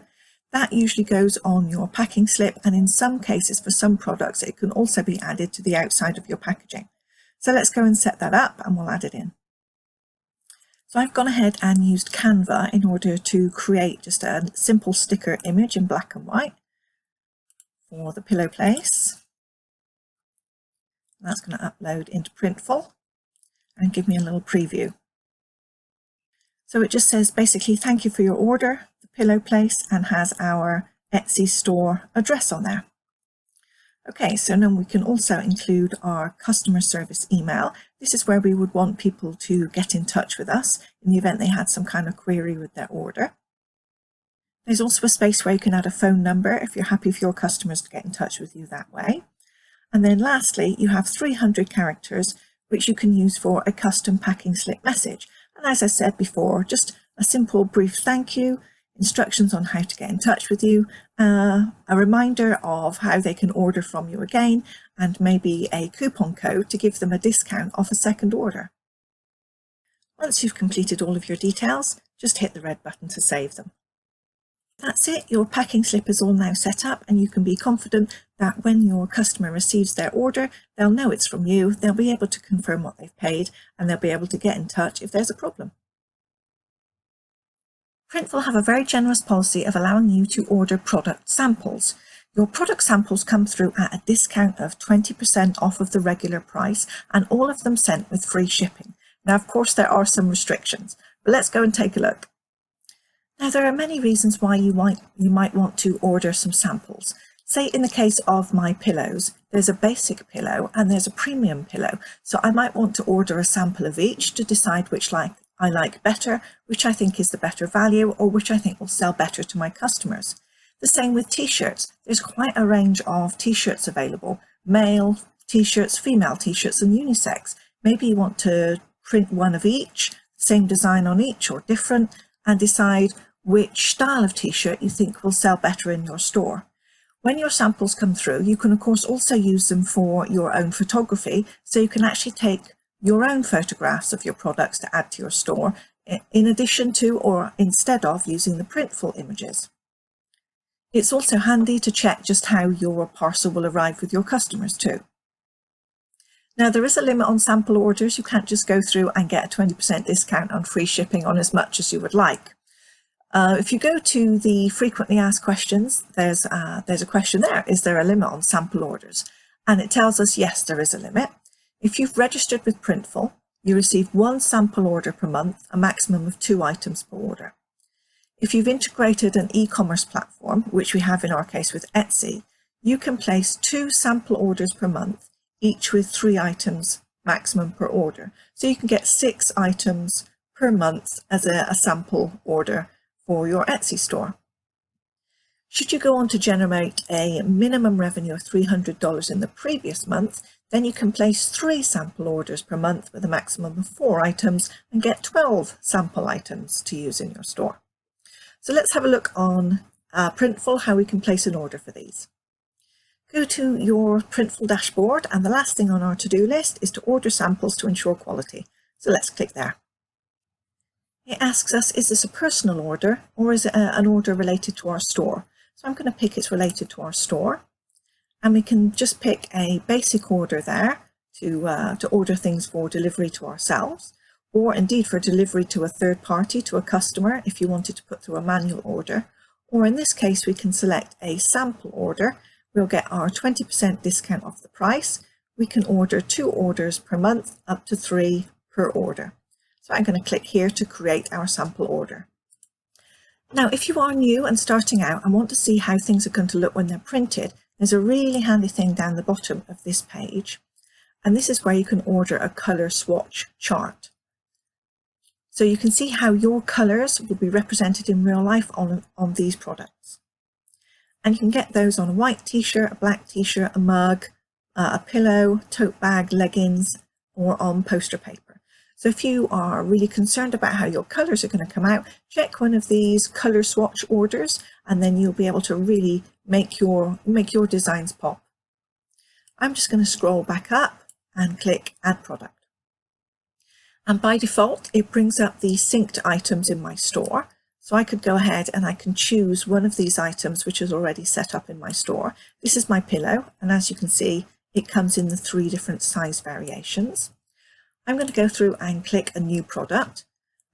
Speaker 3: That usually goes on your packing slip, and in some cases, for some products, it can also be added to the outside of your packaging. So let's go and set that up and we'll add it in. So I've gone ahead and used Canva in order to create just a simple sticker image in black and white for the pillow place. That's going to upload into Printful and give me a little preview. So it just says basically thank you for your order, the pillow place, and has our Etsy store address on there. Okay, so then we can also include our customer service email. This is where we would want people to get in touch with us in the event they had some kind of query with their order. There's also a space where you can add a phone number if you're happy for your customers to get in touch with you that way. And then lastly, you have 300 characters, which you can use for a custom packing slip message. And as I said before, just a simple brief thank you, instructions on how to get in touch with you, a reminder of how they can order from you again, and maybe a coupon code to give them a discount off a second order. Once you've completed all of your details, just hit the red button to save them. That's it, your packing slip is all now set up, and you can be confident that when your customer receives their order, they'll know it's from you, they'll be able to confirm what they've paid, and they'll be able to get in touch if there's a problem. Printful have a very generous policy of allowing you to order product samples. Your product samples come through at a discount of 20% off of the regular price, and all of them sent with free shipping. Now, of course, there are some restrictions, but let's go and take a look. Now, there are many reasons why you might want to order some samples. Say in the case of my pillows, there's a basic pillow and there's a premium pillow. So I might want to order a sample of each to decide which I like better, which I think is the better value, or which I think will sell better to my customers. The same with t-shirts. There's quite a range of t-shirts available, male t-shirts, female t-shirts, and unisex. Maybe you want to print one of each, same design on each or different, and decide which style of t-shirt you think will sell better in your store. When your samples come through, you can of course also use them for your own photography, so you can actually take your own photographs of your products to add to your store, in addition to or instead of using the printful images. It's also handy to check just how your parcel will arrive with your customers too. Now, there is a limit on sample orders. You can't just go through and get a 20% discount on free shipping on as much as you would like. If you go to the frequently asked questions, there's a question there. Is there a limit on sample orders? And it tells us, yes, there is a limit. If you've registered with Printful, you receive 1 sample order per month, a maximum of 2 items per order. If you've integrated an e-commerce platform, which we have in our case with Etsy, you can place 2 sample orders per month, each with 3 items maximum per order. So you can get 6 items per month as a sample order for your Etsy store. Should you go on to generate a minimum revenue of $300 in the previous month, then you can place 3 sample orders per month with a maximum of 4 items and get 12 sample items to use in your store. So let's have a look on Printful, how we can place an order for these. Go to your Printful dashboard, and the last thing on our to-do list is to order samples to ensure quality. So let's click there. It asks us, is this a personal order or is it an order related to our store? So I'm going to pick it's related to our store, and we can just pick a basic order there to order things for delivery to ourselves, or indeed for delivery to a third party, to a customer, if you wanted to put through a manual order. Or in this case, we can select a sample order. We'll get our 20% discount off the price. We can order 2 orders per month, up to 3 per order. So I'm going to click here to create our sample order. Now, if you are new and starting out and want to see how things are going to look when they're printed, there's a really handy thing down the bottom of this page. And this is where you can order a colour swatch chart. So you can see how your colours will be represented in real life on these products. And you can get those on a white t-shirt, a black t-shirt, a mug, a pillow, tote bag, leggings, or on poster paper. So if you are really concerned about how your colours are going to come out, check one of these colour swatch orders, and then you'll be able to really make your designs pop. I'm just going to scroll back up and click Add Product. And by default, it brings up the synced items in my store. So I could go ahead and I can choose one of these items which is already set up in my store. This is my pillow, and as you can see, it comes in the 3 different size variations. I'm going to go through and click a new product,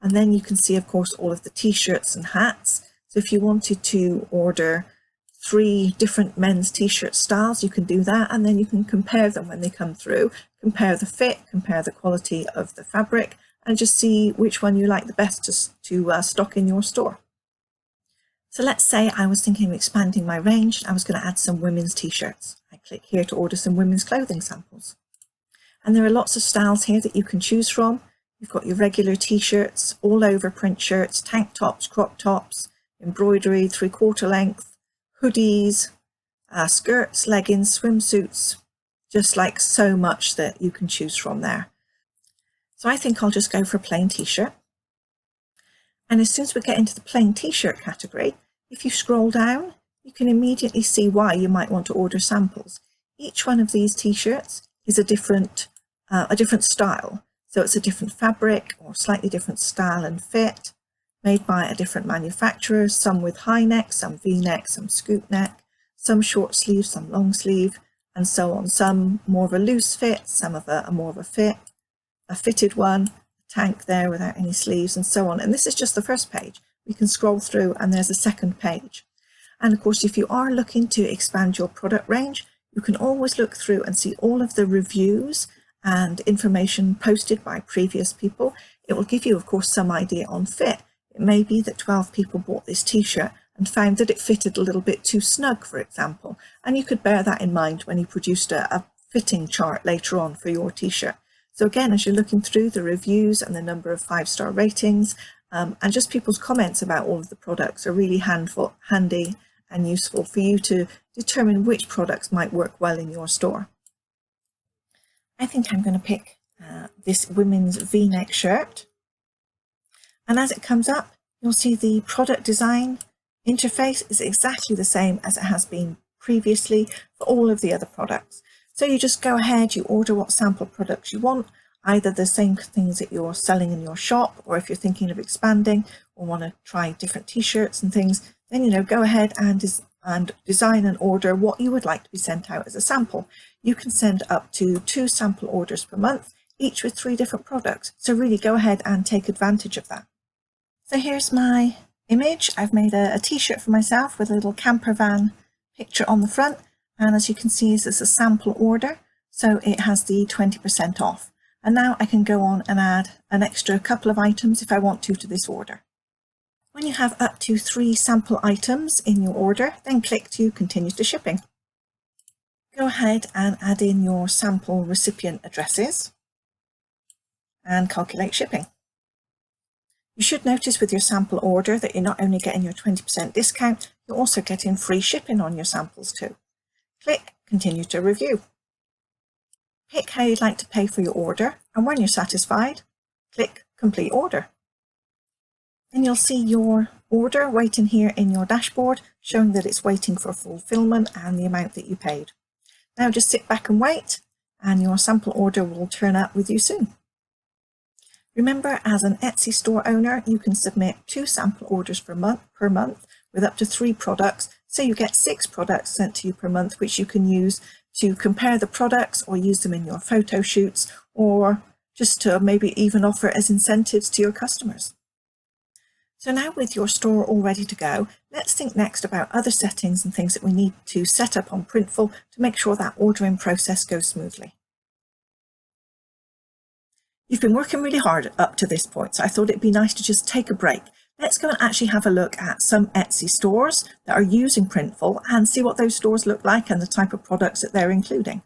Speaker 3: and then you can see, of course, all of the t-shirts and hats. So if you wanted to order 3 different men's t-shirt styles, you can do that, and then you can compare them when they come through, compare the fit, compare the quality of the fabric, and just see which one you like the best to stock in your store. So let's say I was thinking of expanding my range. I was going to add some women's t-shirts. I click here to order some women's clothing samples. And there are lots of styles here that you can choose from. You've got your regular t-shirts, all over print shirts, tank tops, crop tops, embroidery, 3/4 length, hoodies, skirts, leggings, swimsuits, just like so much that you can choose from there. So I think I'll just go for a plain t-shirt. And as soon as we get into the plain t-shirt category, if you scroll down, you can immediately see why you might want to order samples. Each one of these t-shirts is a different style. So it's a different fabric or slightly different style and fit, made by a different manufacturer, some with high neck, some V-neck, some scoop neck, some short sleeve, some long sleeve, and so on. Some more of a loose fit, some of a more of a fit, a fitted one, a tank there without any sleeves, and so on. And this is just the first page. We can scroll through and there's a second page. And of course, if you are looking to expand your product range, you can always look through and see all of the reviews and information posted by previous people. It will give you, of course, some idea on fit. It may be that 12 people bought this t-shirt and found that it fitted a little bit too snug, for example, and you could bear that in mind when you produced a fitting chart later on for your t-shirt. So again, as you're looking through the reviews and the number of 5-star ratings, and just people's comments about all of the products are really handy and useful for you to determine which products might work well in your store. I think I'm going to pick this women's V-neck shirt. And as it comes up, you'll see the product design interface is exactly the same as it has been previously for all of the other products. So you just go ahead, you order what sample products you want, either the same things that you're selling in your shop, or if you're thinking of expanding or want to try different t-shirts and things, then go ahead and design and order what you would like to be sent out as a sample. You can send up to 2 sample orders per month, each with 3 different products. So really go ahead and take advantage of that. So here's my image. I've made a t-shirt for myself with a little camper van picture on the front. And as you can see, this is a sample order. So it has the 20% off. And now I can go on and add an extra couple of items if I want to this order. When you have up to 3 sample items in your order, then click to continue to shipping. Go ahead and add in your sample recipient addresses and calculate shipping. You should notice with your sample order that you're not only getting your 20% discount, you're also getting free shipping on your samples too. Click Continue to Review. Pick how you'd like to pay for your order, and when you're satisfied, click Complete Order. Then you'll see your order waiting here in your dashboard, showing that it's waiting for fulfillment and the amount that you paid. Now just sit back and wait, and your sample order will turn up with you soon. Remember, as an Etsy store owner, you can submit 2 sample orders per month with up to 3 products, so you get 6 products sent to you per month, which you can use to compare the products or use them in your photo shoots, or just to maybe even offer as incentives to your customers. So now with your store all ready to go, let's think next about other settings and things that we need to set up on Printful to make sure that ordering process goes smoothly. You've been working really hard up to this point, so I thought it'd be nice to just take a break. Let's go and actually have a look at some Etsy stores that are using Printful and see what those stores look like and the type of products that they're including.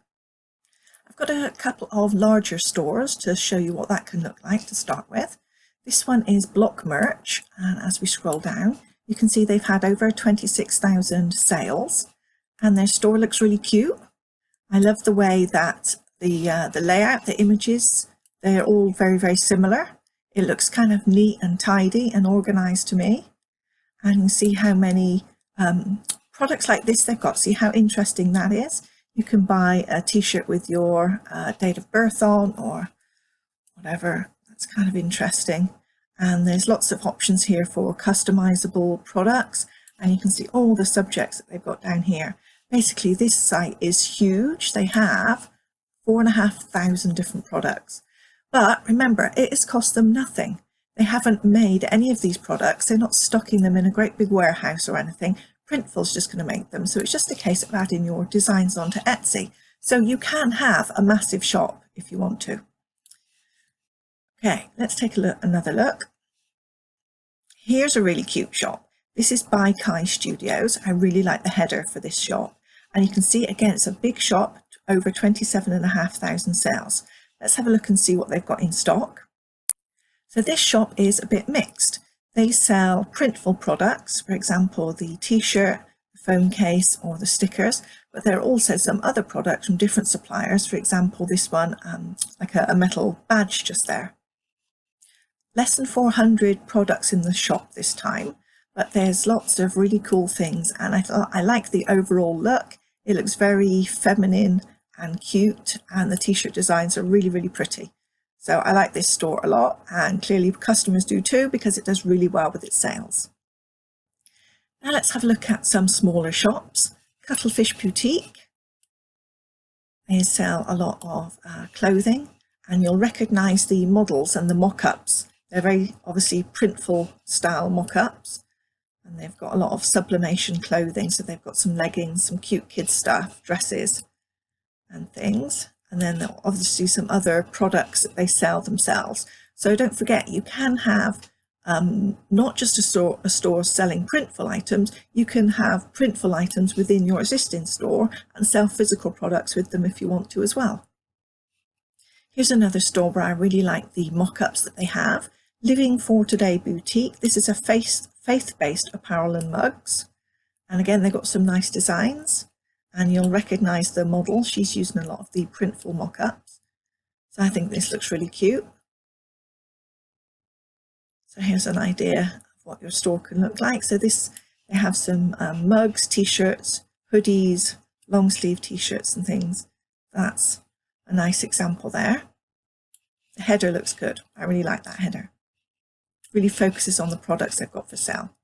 Speaker 3: I've got a couple of larger stores to show you what that can look like to start with. This one is Block Merch, and as we scroll down, you can see they've had over 26,000 sales, and their store looks really cute. I love the way that the layout, the images, they're all very, very similar. It looks kind of neat and tidy and organized to me. And you can see how many products like this they've got. See how interesting that is. You can buy a t-shirt with your date of birth on or whatever. That's kind of interesting. And there's lots of options here for customizable products. And you can see all the subjects that they've got down here. Basically, this site is huge. They have 4,500 different products. But remember, it has cost them nothing. They haven't made any of these products. They're not stocking them in a great big warehouse or anything. Printful's just going to make them. So it's just a case of adding your designs onto Etsy. So you can have a massive shop if you want to. Okay, let's take another look. Here's a really cute shop. This is by Kai Studios. I really like the header for this shop. And you can see, again, it's a big shop, over 27,500 sales. Let's have a look and see what they've got in stock. So this shop is a bit mixed. They sell Printful products, for example, the t-shirt, the phone case, or the stickers, but there are also some other products from different suppliers. For example, this one, like a metal badge just there. Less than 400 products in the shop this time, but there's lots of really cool things, and I like the overall look. It looks very feminine and cute, and the t-shirt designs are really, really pretty. So I like this store a lot, and clearly customers do too, because it does really well with its sales. Now let's have a look at some smaller shops. Cuttlefish Boutique. They sell a lot of clothing, and you'll recognise the models and the mock-ups. They're very obviously Printful style mock-ups, and they've got a lot of sublimation clothing. So they've got some leggings, some cute kids stuff, dresses and things, and then obviously some other products that they sell themselves. So don't forget, you can have not just a store selling Printful items, you can have Printful items within your existing store and sell physical products with them if you want to as well. Here's another store where I really like the mock-ups that they have. Living for Today Boutique. This is a faith-based apparel and mugs, and again they've got some nice designs. And you'll recognise the model. She's using a lot of the Printful mock-ups. So I think this looks really cute. So here's an idea of what your store can look like. So they have some mugs, t-shirts, hoodies, long sleeve t-shirts and things. That's a nice example there. The header looks good. I really like that header. Really focuses on the products they've got for sale.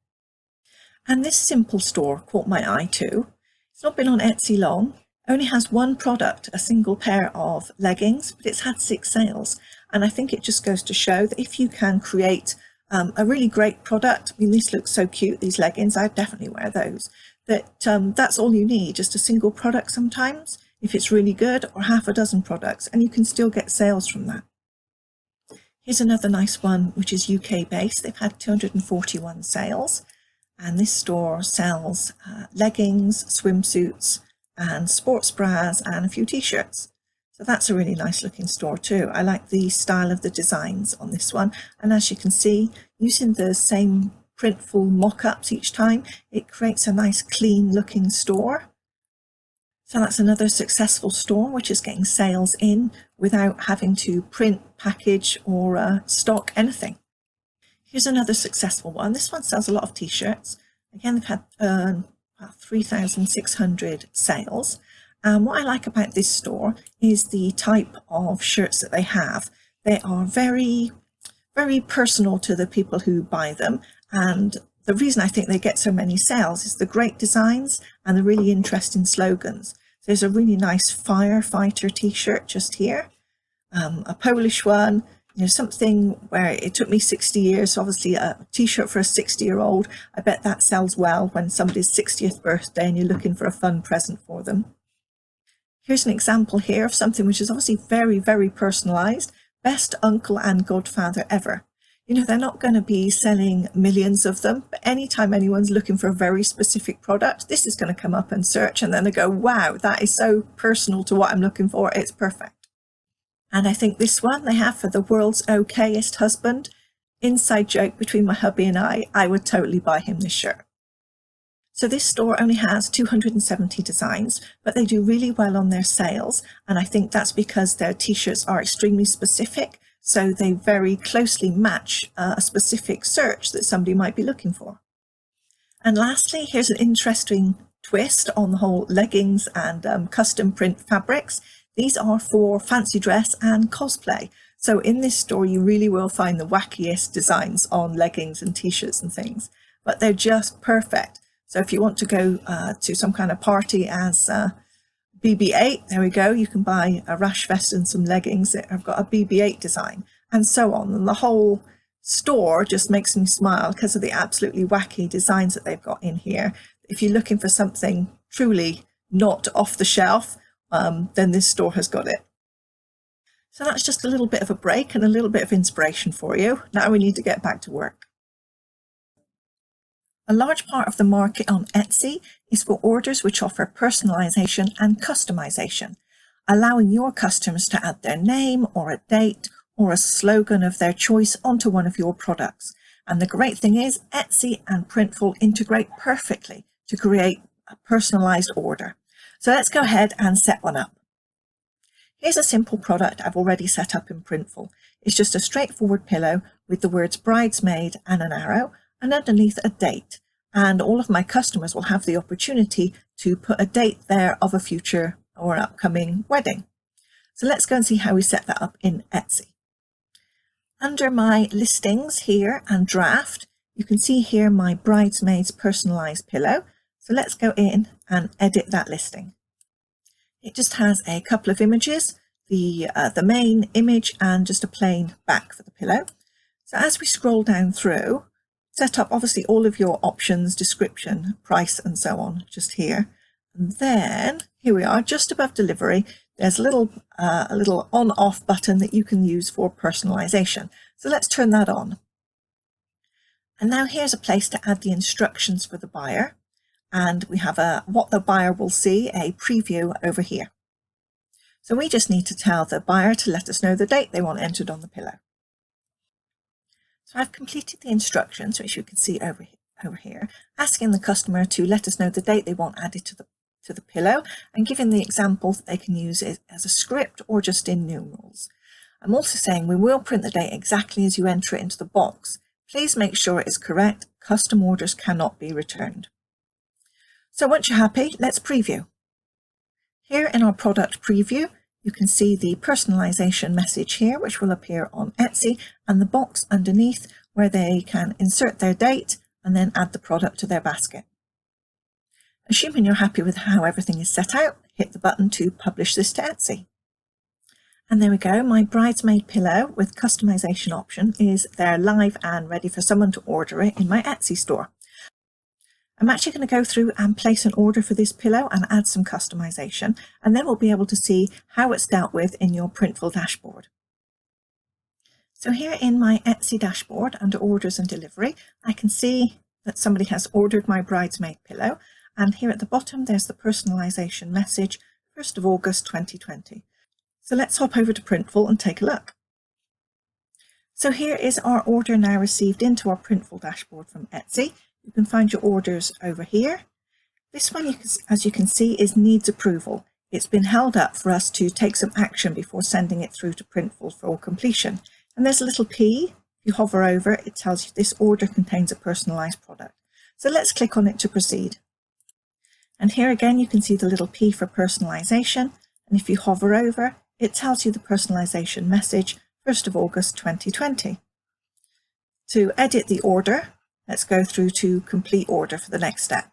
Speaker 3: And this simple store caught my eye too. It's not been on Etsy long, only has one product, a single pair of leggings, but it's had 6 sales. And I think it just goes to show that if you can create a really great product, I mean, this looks so cute, these leggings, I'd definitely wear those, that's all you need, just a single product sometimes, if it's really good, or half a dozen products, and you can still get sales from that. Here's another nice one, which is UK based. They've had 241 sales, and this store sells leggings, swimsuits, and sports bras, and a few t-shirts. So that's a really nice looking store too. I like the style of the designs on this one, and as you can see, using the same Printful mock-ups each time, it creates a nice clean looking store. So that's another successful store which is getting sales in without having to print, package, or stock anything. Here's another successful one. This one sells a lot of t-shirts. Again, they've had about 3,600 sales. And what I like about this store is the type of shirts that they have. They are very, very personal to the people who buy them. And the reason I think they get so many sales is the great designs and the really interesting slogans. There's a really nice firefighter t-shirt just here, a Polish one, you know, something where it took me 60 years, so obviously a t-shirt for a 60-year-old. I bet that sells well when somebody's 60th birthday and you're looking for a fun present for them. Here's an example here of something which is obviously very, very personalized. Best uncle and godfather ever. You know, they're not going to be selling millions of them, but anytime anyone's looking for a very specific product, this is going to come up and search, and then they go, wow, that is so personal to what I'm looking for. It's perfect. And I think this one they have for the world's okayest husband. Inside joke between my hubby and I would totally buy him this shirt. So this store only has 270 designs, but they do really well on their sales. And I think that's because their t-shirts are extremely specific. So they very closely match a specific search that somebody might be looking for. And lastly, here's an interesting twist on the whole leggings and custom print fabrics. These are for fancy dress and cosplay. So in this store, you really will find the wackiest designs on leggings and t-shirts and things, but they're just perfect. So if you want to go to some kind of party as BB-8, there we go, you can buy a rash vest and some leggings that have got a BB-8 design, and so on. And the whole store just makes me smile because of the absolutely wacky designs that they've got in here. If you're looking for something truly not off the shelf, then this store has got it. So that's just a little bit of a break and a little bit of inspiration for you. Now we need to get back to work. A large part of the market on Etsy is for orders which offer personalization and customization, allowing your customers to add their name or a date or a slogan of their choice onto one of your products. And the great thing is Etsy and Printful integrate perfectly to create a personalized order. So let's go ahead and set one up. Here's a simple product I've already set up in Printful. It's just a straightforward pillow with the words bridesmaid and an arrow, and underneath a date, and all of my customers will have the opportunity to put a date there of a future or an upcoming wedding. So let's go and see how we set that up in Etsy. Under my listings here and draft, you can see here my bridesmaid's personalized pillow. So let's go in and edit that listing. It just has a couple of images, the main image and just a plain back for the pillow. So as we scroll down through, set up obviously all of your options, description, price, and so on, just here. And then here we are, just above delivery, there's a little on-off button that you can use for personalization. So let's turn that on. And now here's a place to add the instructions for the buyer. And we have what the buyer will see, a preview over here. So we just need to tell the buyer to let us know the date they want entered on the pillow. So I've completed the instructions, which you can see over here, asking the customer to let us know the date they want added to the pillow, and giving the examples that they can use it as a script or just in numerals. I'm also saying we will print the date exactly as you enter it into the box. Please make sure it is correct. Custom orders cannot be returned. So once you're happy, let's preview. Here in our product preview, you can see the personalization message here, which will appear on Etsy, and the box underneath where they can insert their date and then add the product to their basket. Assuming you're happy with how everything is set out, hit the button to publish this to Etsy. And there we go, my bridesmaid pillow with customization option is there live and ready for someone to order it in my Etsy store. I'm actually going to go through and place an order for this pillow and add some customization, and then we'll be able to see how it's dealt with in your Printful dashboard. So here in my Etsy dashboard under orders and delivery, I can see that somebody has ordered my bridesmaid pillow, and here at the bottom there's the personalization message, 1st of August 2020. So let's hop over to Printful and take a look. So here is our order now received into our Printful dashboard from Etsy. You can find your orders over here. This one, as you can see, needs approval. It's been held up for us to take some action before sending it through to Printful for completion. And there's a little P. If you hover over it, it tells you this order contains a personalised product. So let's click on it to proceed. And here again, you can see the little P for personalisation. And if you hover over, it tells you the personalisation message, 1st of August 2020. To edit the order, let's go through to complete order for the next step.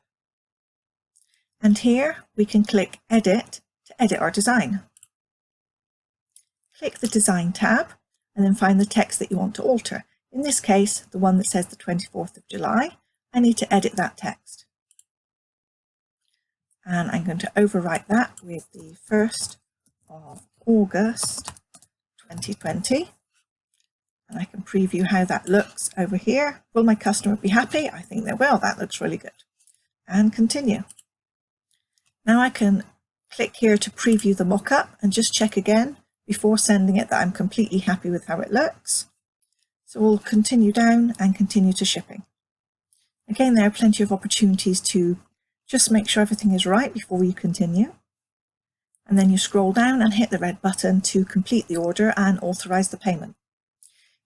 Speaker 3: And here we can click Edit to edit our design. Click the Design tab and then find the text that you want to alter. In this case, the one that says the 24th of July, I need to edit that text. And I'm going to overwrite that with the 1st of August 2020. And I can preview how that looks over here. Will my customer be happy? I think they will. That looks really good. And continue. Now I can click here to preview the mock-up and just check again before sending it that I'm completely happy with how it looks. So we'll continue down and continue to shipping. Again, there are plenty of opportunities to just make sure everything is right before you continue. And then you scroll down and hit the red button to complete the order and authorize the payment.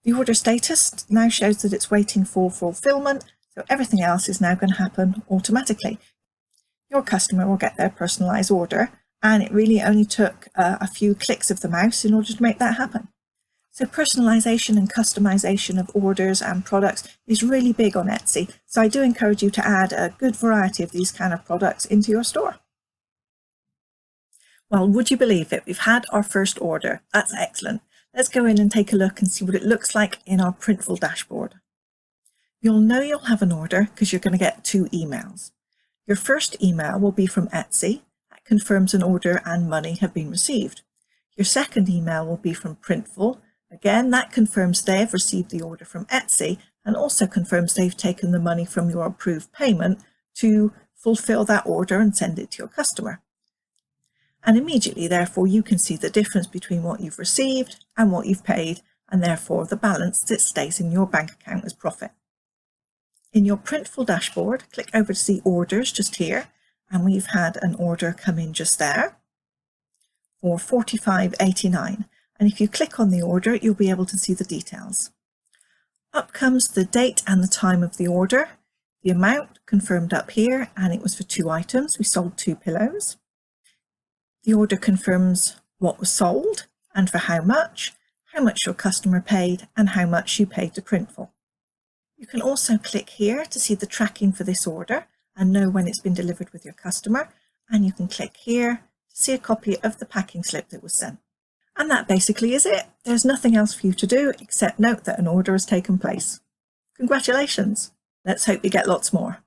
Speaker 3: The order status now shows that it's waiting for fulfillment, so everything else is now going to happen automatically. Your customer will get their personalized order, and it really only took a few clicks of the mouse in order to make that happen. So personalization and customization of orders and products is really big on Etsy, so I do encourage you to add a good variety of these kind of products into your store. Well, would you believe it? We've had our first order. That's excellent. Let's go in and take a look and see what it looks like in our Printful dashboard. You'll know you'll have an order because you're going to get 2 emails. Your first email will be from Etsy. That confirms an order and money have been received. Your second email will be from Printful. Again, that confirms they have received the order from Etsy and also confirms they've taken the money from your approved payment to fulfill that order and send it to your customer. And immediately, therefore, you can see the difference between what you've received and what you've paid, and therefore the balance that stays in your bank account as profit. In your Printful dashboard, click over to see orders just here, and we've had an order come in just there for $45.89. And if you click on the order, you'll be able to see the details. Up comes the date and the time of the order, the amount confirmed up here, and it was for 2 items. We sold 2 pillows. The order confirms what was sold and for how much your customer paid, and how much you paid to Printful. You can also click here to see the tracking for this order and know when it's been delivered with your customer, and you can click here to see a copy of the packing slip that was sent. And that basically is it. There's nothing else for you to do except note that an order has taken place. Congratulations! Let's hope you get lots more.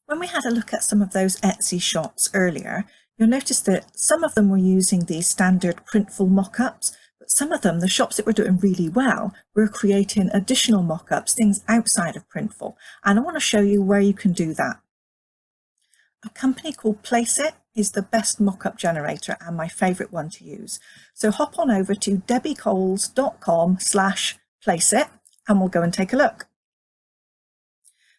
Speaker 3: When we had a look at some of those Etsy shops earlier, you'll notice that some of them were using the standard Printful mock-ups, but some of them, the shops that were doing really well, were creating additional mock-ups, things outside of Printful. And I want to show you where you can do that. A company called Placeit is the best mock-up generator and my favourite one to use. So hop on over to debycoles.com/Placeit and we'll go and take a look.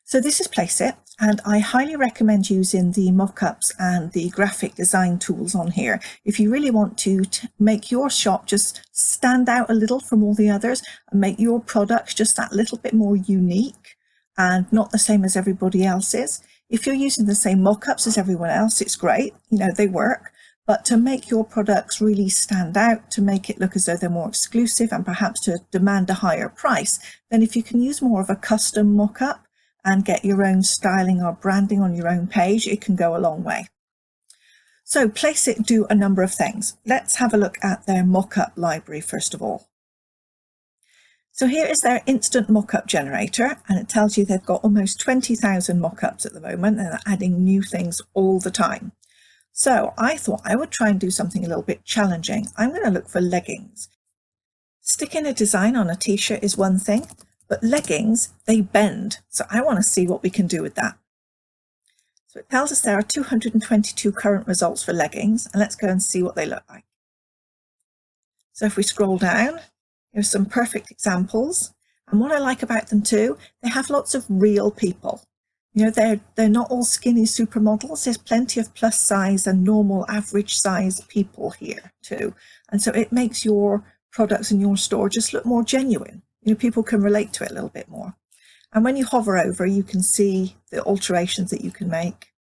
Speaker 3: So this is Placeit, and I highly recommend using the mock-ups and the graphic design tools on here if you really want to make your shop just stand out a little from all the others and make your products just that little bit more unique and not the same as everybody else's. If you're using the same mock-ups as everyone else, it's great, you know, they work. But to make your products really stand out, to make it look as though they're more exclusive and perhaps to demand a higher price, then if you can use more of a custom mock-up and get your own styling or branding on your own page, it can go a long way. So Placeit do a number of things. Let's have a look at their mock-up library first of all. So here is their instant mock-up generator, and it tells you they've got almost 20,000 mock-ups at the moment, and they're adding new things all the time. So I thought I would try and do something a little bit challenging. I'm going to look for leggings. Sticking a design on a t-shirt is one thing, but leggings, they bend. So I want to see what we can do with that. So it tells us there are 222 current results for leggings, and let's go and see what they look like. So if we scroll down, here's some perfect examples. And what I like about them too, they have lots of real people. You know, they're not all skinny supermodels. There's plenty of plus size and normal average size people here too. And so it makes your products in your store just look more genuine. You know, people can relate to it a little bit more. And when you hover over, you can see the alterations that you can make.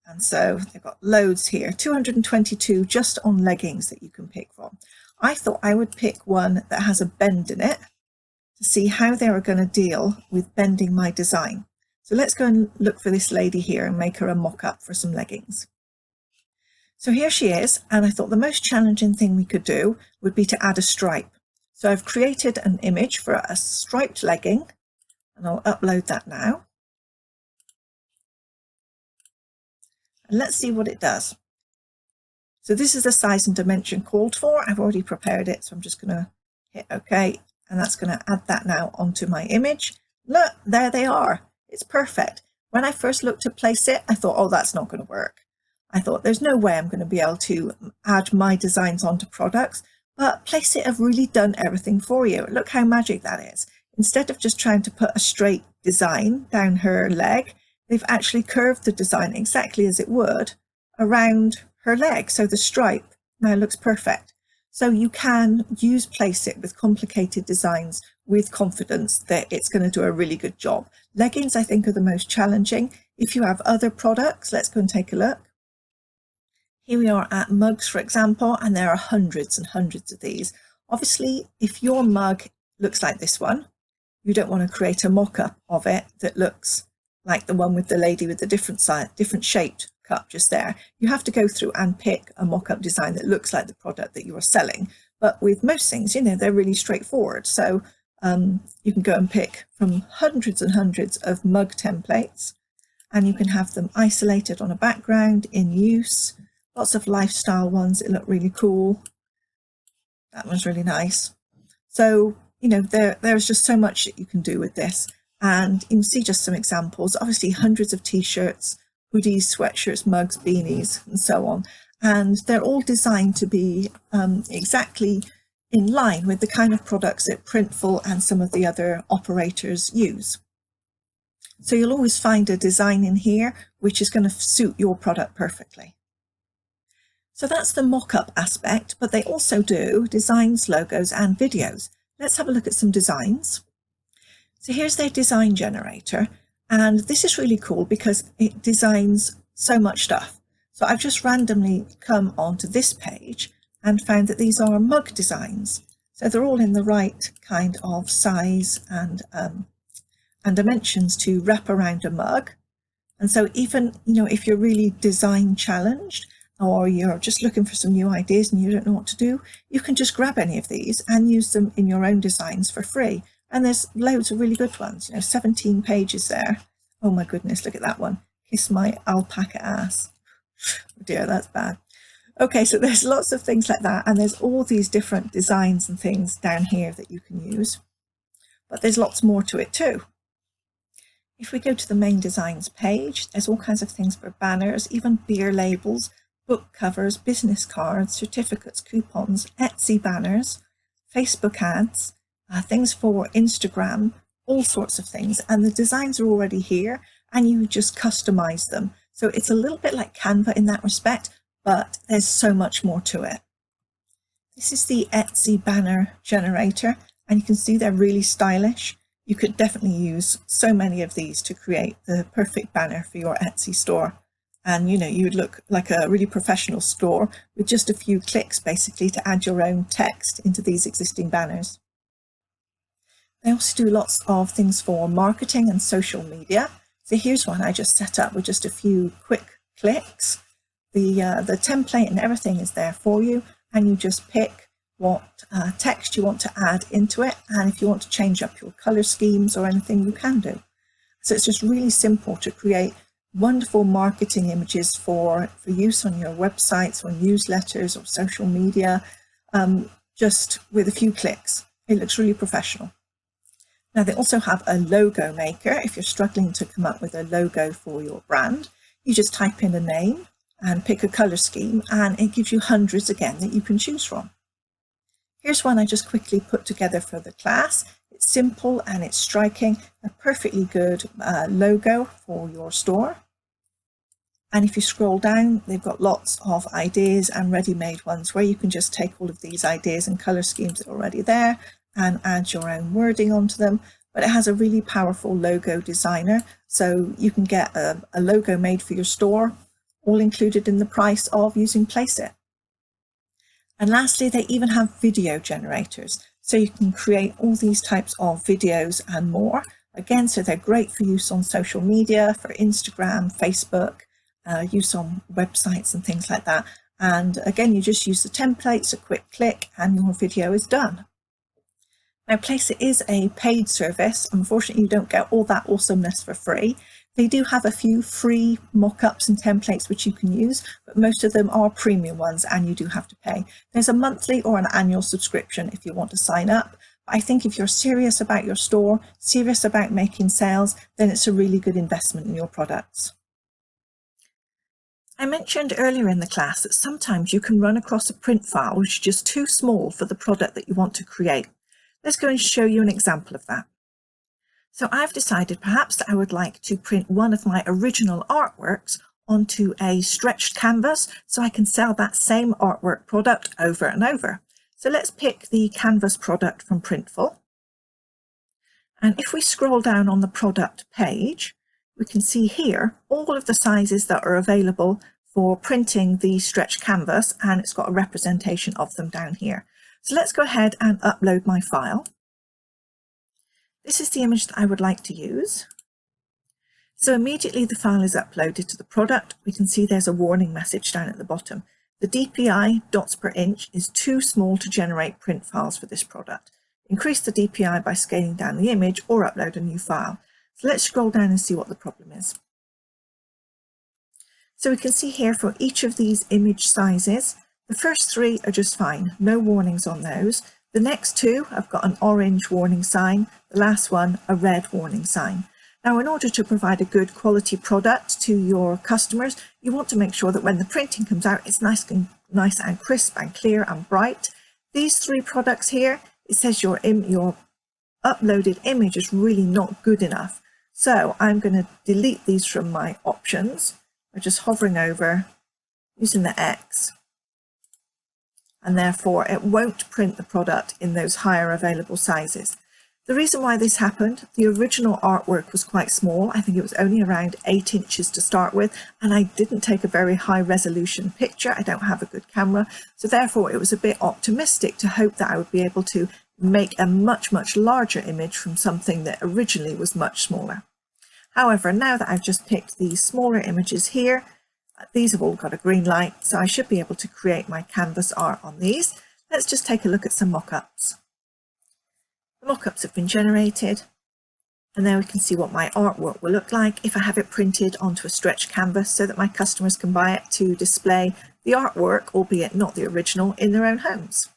Speaker 3: And so they've got loads here, 222 just on leggings that you can pick from. I thought I would pick one that has a bend in it to see how they are going to deal with bending my design. So let's go and look for this lady here and make her a mock-up for some leggings. So here she is, and I thought the most challenging thing we could do would be to add a stripe. So I've created an image for a striped legging, and I'll upload that now. And let's see what it does. So this is the size and dimension called for. I've already prepared it, so I'm just going to hit OK, and that's going to add that now onto my image. Look, there they are. It's perfect. When I first looked at Placeit, I thought, oh, that's not going to work. I thought there's no way I'm going to be able to add my designs onto products, but Placeit have really done everything for you. Look how magic that is. Instead of just trying to put a straight design down her leg, they've actually curved the design exactly as it would around her leg. So the stripe now looks perfect. So you can use Placeit with complicated designs with confidence that it's going to do a really good job. Leggings, I think, are the most challenging. If you have other products, let's go and take a look. Here we are at mugs, for example, and there are hundreds and hundreds of these. Obviously, if your mug looks like this one, you don't want to create a mock-up of it that looks like the one with the lady with the different size, different shaped cup just there. You have to go through and pick a mock-up design that looks like the product that you are selling. But with most things, you know, they're really straightforward. So you can go and pick from hundreds and hundreds of mug templates, and you can have them isolated on a background in use. Lots of lifestyle ones that look really cool. That one's really nice. So, you know, there's just so much that you can do with this. And you can see just some examples. Obviously, hundreds of t-shirts, hoodies, sweatshirts, mugs, beanies, and so on. And they're all designed to be exactly in line with the kind of products that Printful and some of the other operators use. So you'll always find a design in here which is going to suit your product perfectly. So that's the mock-up aspect, but they also do designs, logos, and videos. Let's have a look at some designs. So here's their design generator, and this is really cool because it designs so much stuff. So I've just randomly come onto this page and found that these are mug designs. So they're all in the right kind of size and dimensions to wrap around a mug. And so even, you know, if you're really design challenged, or you're just looking for some new ideas and you don't know what to do, you can just grab any of these and use them in your own designs for free. And there's loads of really good ones, you know, 17 pages there. Oh my goodness, look at that one. Kiss my alpaca ass. Oh dear, that's bad. Okay, so there's lots of things like that, and there's all these different designs and things down here that you can use. But there's lots more to it too. If we go to the main designs page, there's all kinds of things for banners, even beer labels, book covers, business cards, certificates, coupons, Etsy banners, Facebook ads, things for Instagram, all sorts of things. And the designs are already here and you just customize them. So it's a little bit like Canva in that respect, but there's so much more to it. This is the Etsy banner generator, and you can see they're really stylish. You could definitely use so many of these to create the perfect banner for your Etsy store. And you would look like a really professional store with just a few clicks basically to add your own text into these existing banners. They also do lots of things for marketing and social media. So here's one I just set up with just a few quick clicks. The template and everything is there for you, and you just pick what text you want to add into it, and if you want to change up your color schemes or anything, you can do. So it's just really simple to create wonderful marketing images for use on your websites or newsletters or social media, just with a few clicks. It looks really professional. Now, they also have a logo maker. If you're struggling to come up with a logo for your brand, you just type in a name and pick a color scheme, and it gives you hundreds again that you can choose from. Here's one I just quickly put together for the class. It's simple and it's striking, a perfectly good logo for your store. And if you scroll down, they've got lots of ideas and ready-made ones where you can just take all of these ideas and color schemes that are already there and add your own wording onto them. But it has a really powerful logo designer, so you can get a logo made for your store, all included in the price of using Placeit. And lastly, they even have video generators, so you can create all these types of videos and more. Again, so they're great for use on social media, for Instagram, Facebook, use on websites and things like that. And again, you just use the templates, a quick click, and your video is done. Now, Placeit is a paid service. Unfortunately, you don't get all that awesomeness for free. They do have a few free mock-ups and templates which you can use, but most of them are premium ones and you do have to pay. There's a monthly or an annual subscription if you want to sign up. But I think if you're serious about your store, serious about making sales, then it's a really good investment in your products. I mentioned earlier in the class that sometimes you can run across a print file which is just too small for the product that you want to create. Let's go and show you an example of that. So I've decided perhaps that I would like to print one of my original artworks onto a stretched canvas so I can sell that same artwork product over and over. So let's pick the canvas product from Printful. And if we scroll down on the product page, we can see here all of the sizes that are available for printing the stretched canvas, and it's got a representation of them down here. So let's go ahead and upload my file. This is the image that I would like to use. So immediately the file is uploaded to the product. We can see there's a warning message down at the bottom. The DPI, dots per inch, is too small to generate print files for this product. Increase the DPI by scaling down the image or upload a new file. So let's scroll down and see what the problem is. So we can see here for each of these image sizes, the first three are just fine, no warnings on those. The next two, I've got an orange warning sign, the last one, a red warning sign. Now, in order to provide a good quality product to your customers, you want to make sure that when the printing comes out, it's nice and crisp and clear and bright. These three products here, it says your uploaded image is really not good enough. So I'm going to delete these from my options by just hovering over using the X. And therefore it won't print the product in those higher available sizes. The reason why this happened, the original artwork was quite small. I think it was only around 8 inches to start with, and I didn't take a very high resolution picture. I don't have a good camera, so therefore it was a bit optimistic to hope that I would be able to make a much larger image from something that originally was much smaller. However, now that I've just picked these smaller images here, these have all got a green light, so I should be able to create my canvas art on these. Let's just take a look at some mock-ups. The mock-ups have been generated, and there we can see what my artwork will look like if I have it printed onto a stretched canvas so that my customers can buy it to display the artwork, albeit not the original, in their own homes.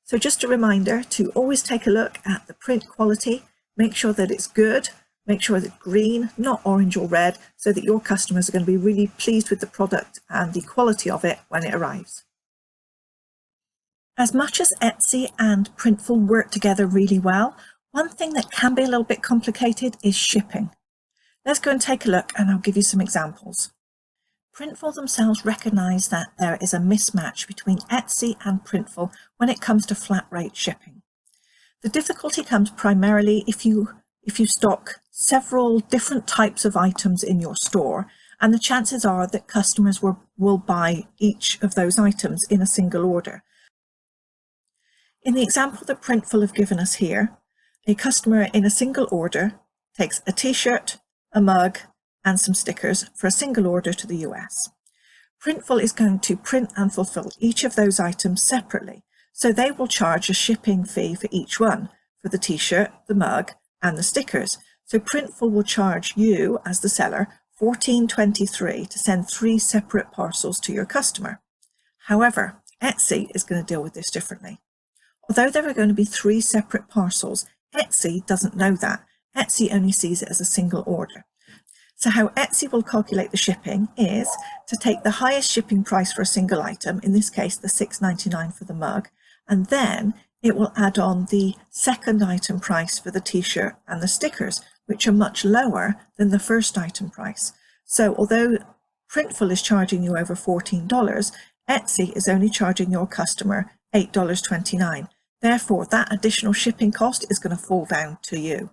Speaker 3: So just a reminder to always take a look at the print quality, make sure that it's good, make sure that it's green, not orange or red, so that your customers are going to be really pleased with the product and the quality of it when it arrives. As much as Etsy and Printful work together really well, one thing that can be a little bit complicated is shipping. Let's go and take a look and I'll give you some examples. Printful themselves recognise that there is a mismatch between Etsy and Printful when it comes to flat rate shipping. The difficulty comes primarily if you stock several different types of items in your store, and the chances are that customers will buy each of those items in a single order. In the example that Printful have given us here, a customer in a single order takes a t-shirt, a mug, and some stickers for a single order to the US. Printful is going to print and fulfill each of those items separately, so they will charge a shipping fee for each one, for the t-shirt, the mug, and the stickers. So Printful will charge you, as the seller, $14.23 to send 3 separate parcels to your customer. However, Etsy is going to deal with this differently. Although there are going to be 3 separate parcels, Etsy doesn't know that. Etsy only sees it as a single order. So how Etsy will calculate the shipping is to take the highest shipping price for a single item, in this case the $6.99 for the mug, and then it will add on the second item price for the t-shirt and the stickers, which are much lower than the first item price. So although Printful is charging you over $14, Etsy is only charging your customer $8.29. Therefore, that additional shipping cost is going to fall down to you.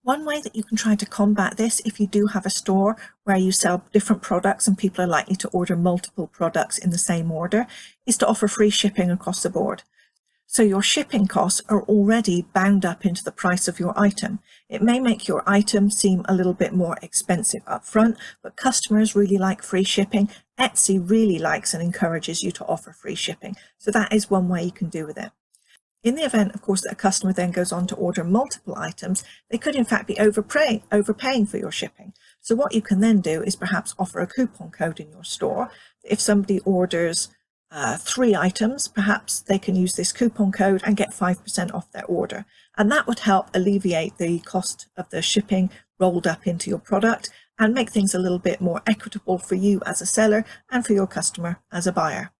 Speaker 3: One way that you can try to combat this, if you do have a store where you sell different products and people are likely to order multiple products in the same order, is to offer free shipping across the board. So your shipping costs are already bound up into the price of your item. It may make your item seem a little bit more expensive up front, but customers really like free shipping. Etsy really likes and encourages you to offer free shipping. So that is one way you can do with it. In the event, of course, that a customer then goes on to order multiple items, they could in fact be overpaying for your shipping. So what you can then do is perhaps offer a coupon code in your store. If somebody orders 3 items, perhaps they can use this coupon code and get 5% off their order. And that would help alleviate the cost of the shipping rolled up into your product and make things a little bit more equitable for you as a seller and for your customer as a buyer.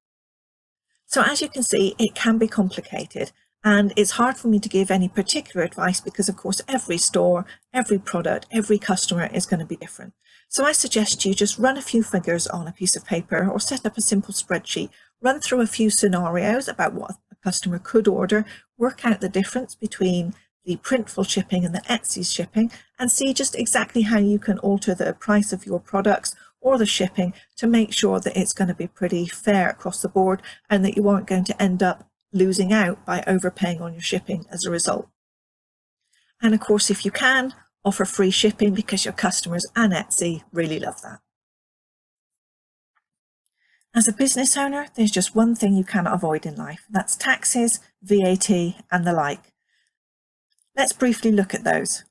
Speaker 3: So as you can see, it can be complicated. And it's hard for me to give any particular advice because, of course, every store, every product, every customer is going to be different. So I suggest you just run a few figures on a piece of paper or set up a simple spreadsheet, run through a few scenarios about what a customer could order, work out the difference between the Printful shipping and the Etsy shipping, and see just exactly how you can alter the price of your products or the shipping to make sure that it's going to be pretty fair across the board and that you aren't going to end up losing out by overpaying on your shipping as a result. And of course, if you can, offer free shipping because your customers and Etsy really love that. As a business owner, there's just one thing you cannot avoid in life. That's taxes, VAT, and the like. Let's briefly look at those.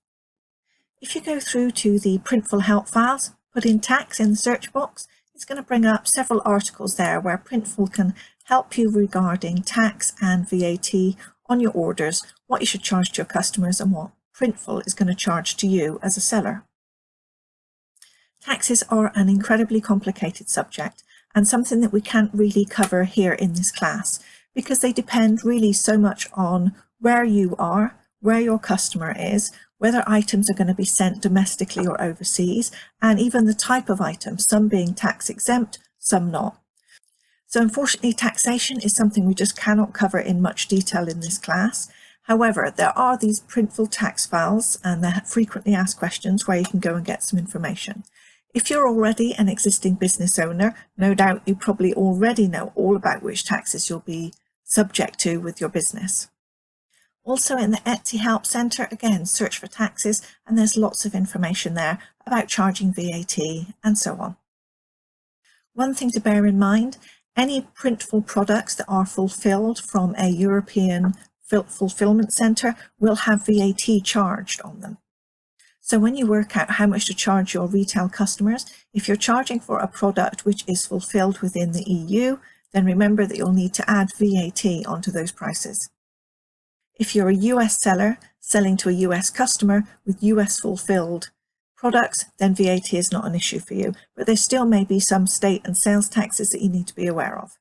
Speaker 3: If you go through to the Printful help files, put in tax in the search box, it's going to bring up several articles there where Printful can help you regarding tax and VAT on your orders, what you should charge to your customers and what Printful is going to charge to you as a seller. Taxes are an incredibly complicated subject and something that we can't really cover here in this class because they depend really so much on where you are, where your customer is, whether items are going to be sent domestically or overseas, and even the type of item, some being tax exempt, some not. So unfortunately, taxation is something we just cannot cover in much detail in this class. However, there are these Printful tax files and they're frequently asked questions where you can go and get some information. If you're already an existing business owner, no doubt you probably already know all about which taxes you'll be subject to with your business. Also in the Etsy Help Centre, again, search for taxes and there's lots of information there about charging VAT and so on. One thing to bear in mind, any Printful products that are fulfilled from a European fulfillment centre will have VAT charged on them. So when you work out how much to charge your retail customers, if you're charging for a product which is fulfilled within the EU, then remember that you'll need to add VAT onto those prices. If you're a US seller selling to a US customer with US fulfilled products, then VAT is not an issue for you, but there still may be some state and sales taxes that you need to be aware of.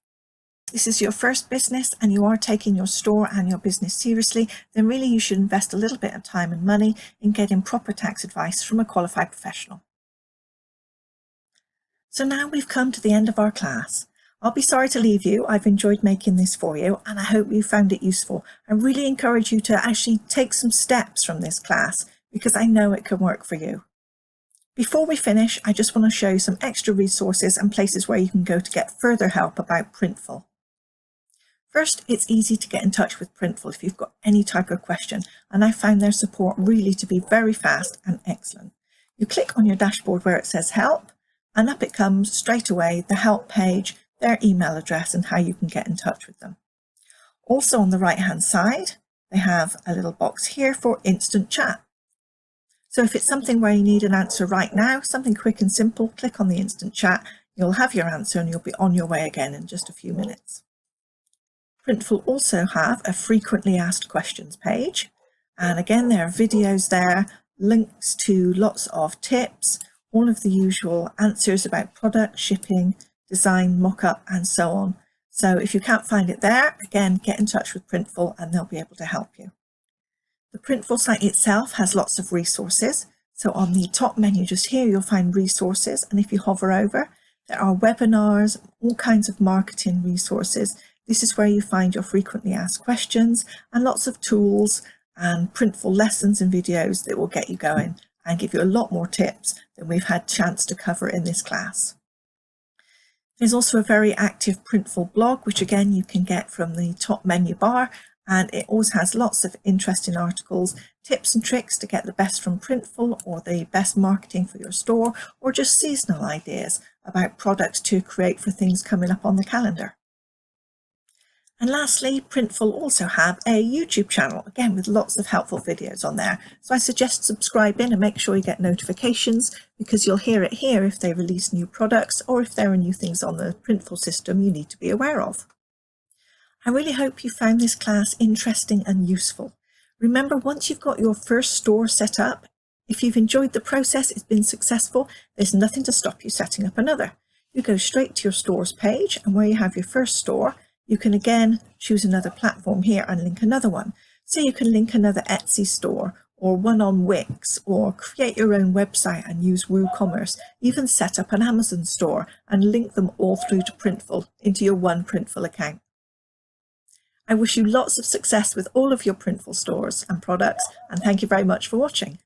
Speaker 3: If this is your first business and you are taking your store and your business seriously, then really you should invest a little bit of time and money in getting proper tax advice from a qualified professional. So now we've come to the end of our class. I'll be sorry to leave you. I've enjoyed making this for you and I hope you found it useful. I really encourage you to actually take some steps from this class because I know it can work for you. Before we finish, I just want to show you some extra resources and places where you can go to get further help about Printful. First, it's easy to get in touch with Printful if you've got any type of question, and I found their support really to be very fast and excellent. You click on your dashboard where it says help, and up it comes straight away, the help page, their email address and how you can get in touch with them. Also on the right hand side, they have a little box here for instant chat. So if it's something where you need an answer right now, something quick and simple, click on the instant chat, you'll have your answer and you'll be on your way again in just a few minutes. Printful also have a frequently asked questions page, and again there are videos there, links to lots of tips, all of the usual answers about product, shipping, design, mock-up and so on. So if you can't find it there, again get in touch with Printful and they'll be able to help you. The Printful site itself has lots of resources. So on the top menu just here you'll find resources, and if you hover over, there are webinars, all kinds of marketing resources. This is where you find your frequently asked questions and lots of tools and Printful lessons and videos that will get you going and give you a lot more tips than we've had chance to cover in this class. There's also a very active Printful blog, which again you can get from the top menu bar, and it always has lots of interesting articles, tips and tricks to get the best from Printful or the best marketing for your store, or just seasonal ideas about products to create for things coming up on the calendar. And lastly, Printful also have a YouTube channel, again with lots of helpful videos on there. So I suggest subscribing and make sure you get notifications because you'll hear it here if they release new products or if there are new things on the Printful system you need to be aware of. I really hope you found this class interesting and useful. Remember, once you've got your first store set up, if you've enjoyed the process, it's been successful, there's nothing to stop you setting up another. You go straight to your stores page, and where you have your first store, you can again choose another platform here and link another one. So you can link another Etsy store or one on Wix, or create your own website and use WooCommerce, even set up an Amazon store and link them all through to Printful into your one Printful account. I wish you lots of success with all of your Printful stores and products, and thank you very much for watching.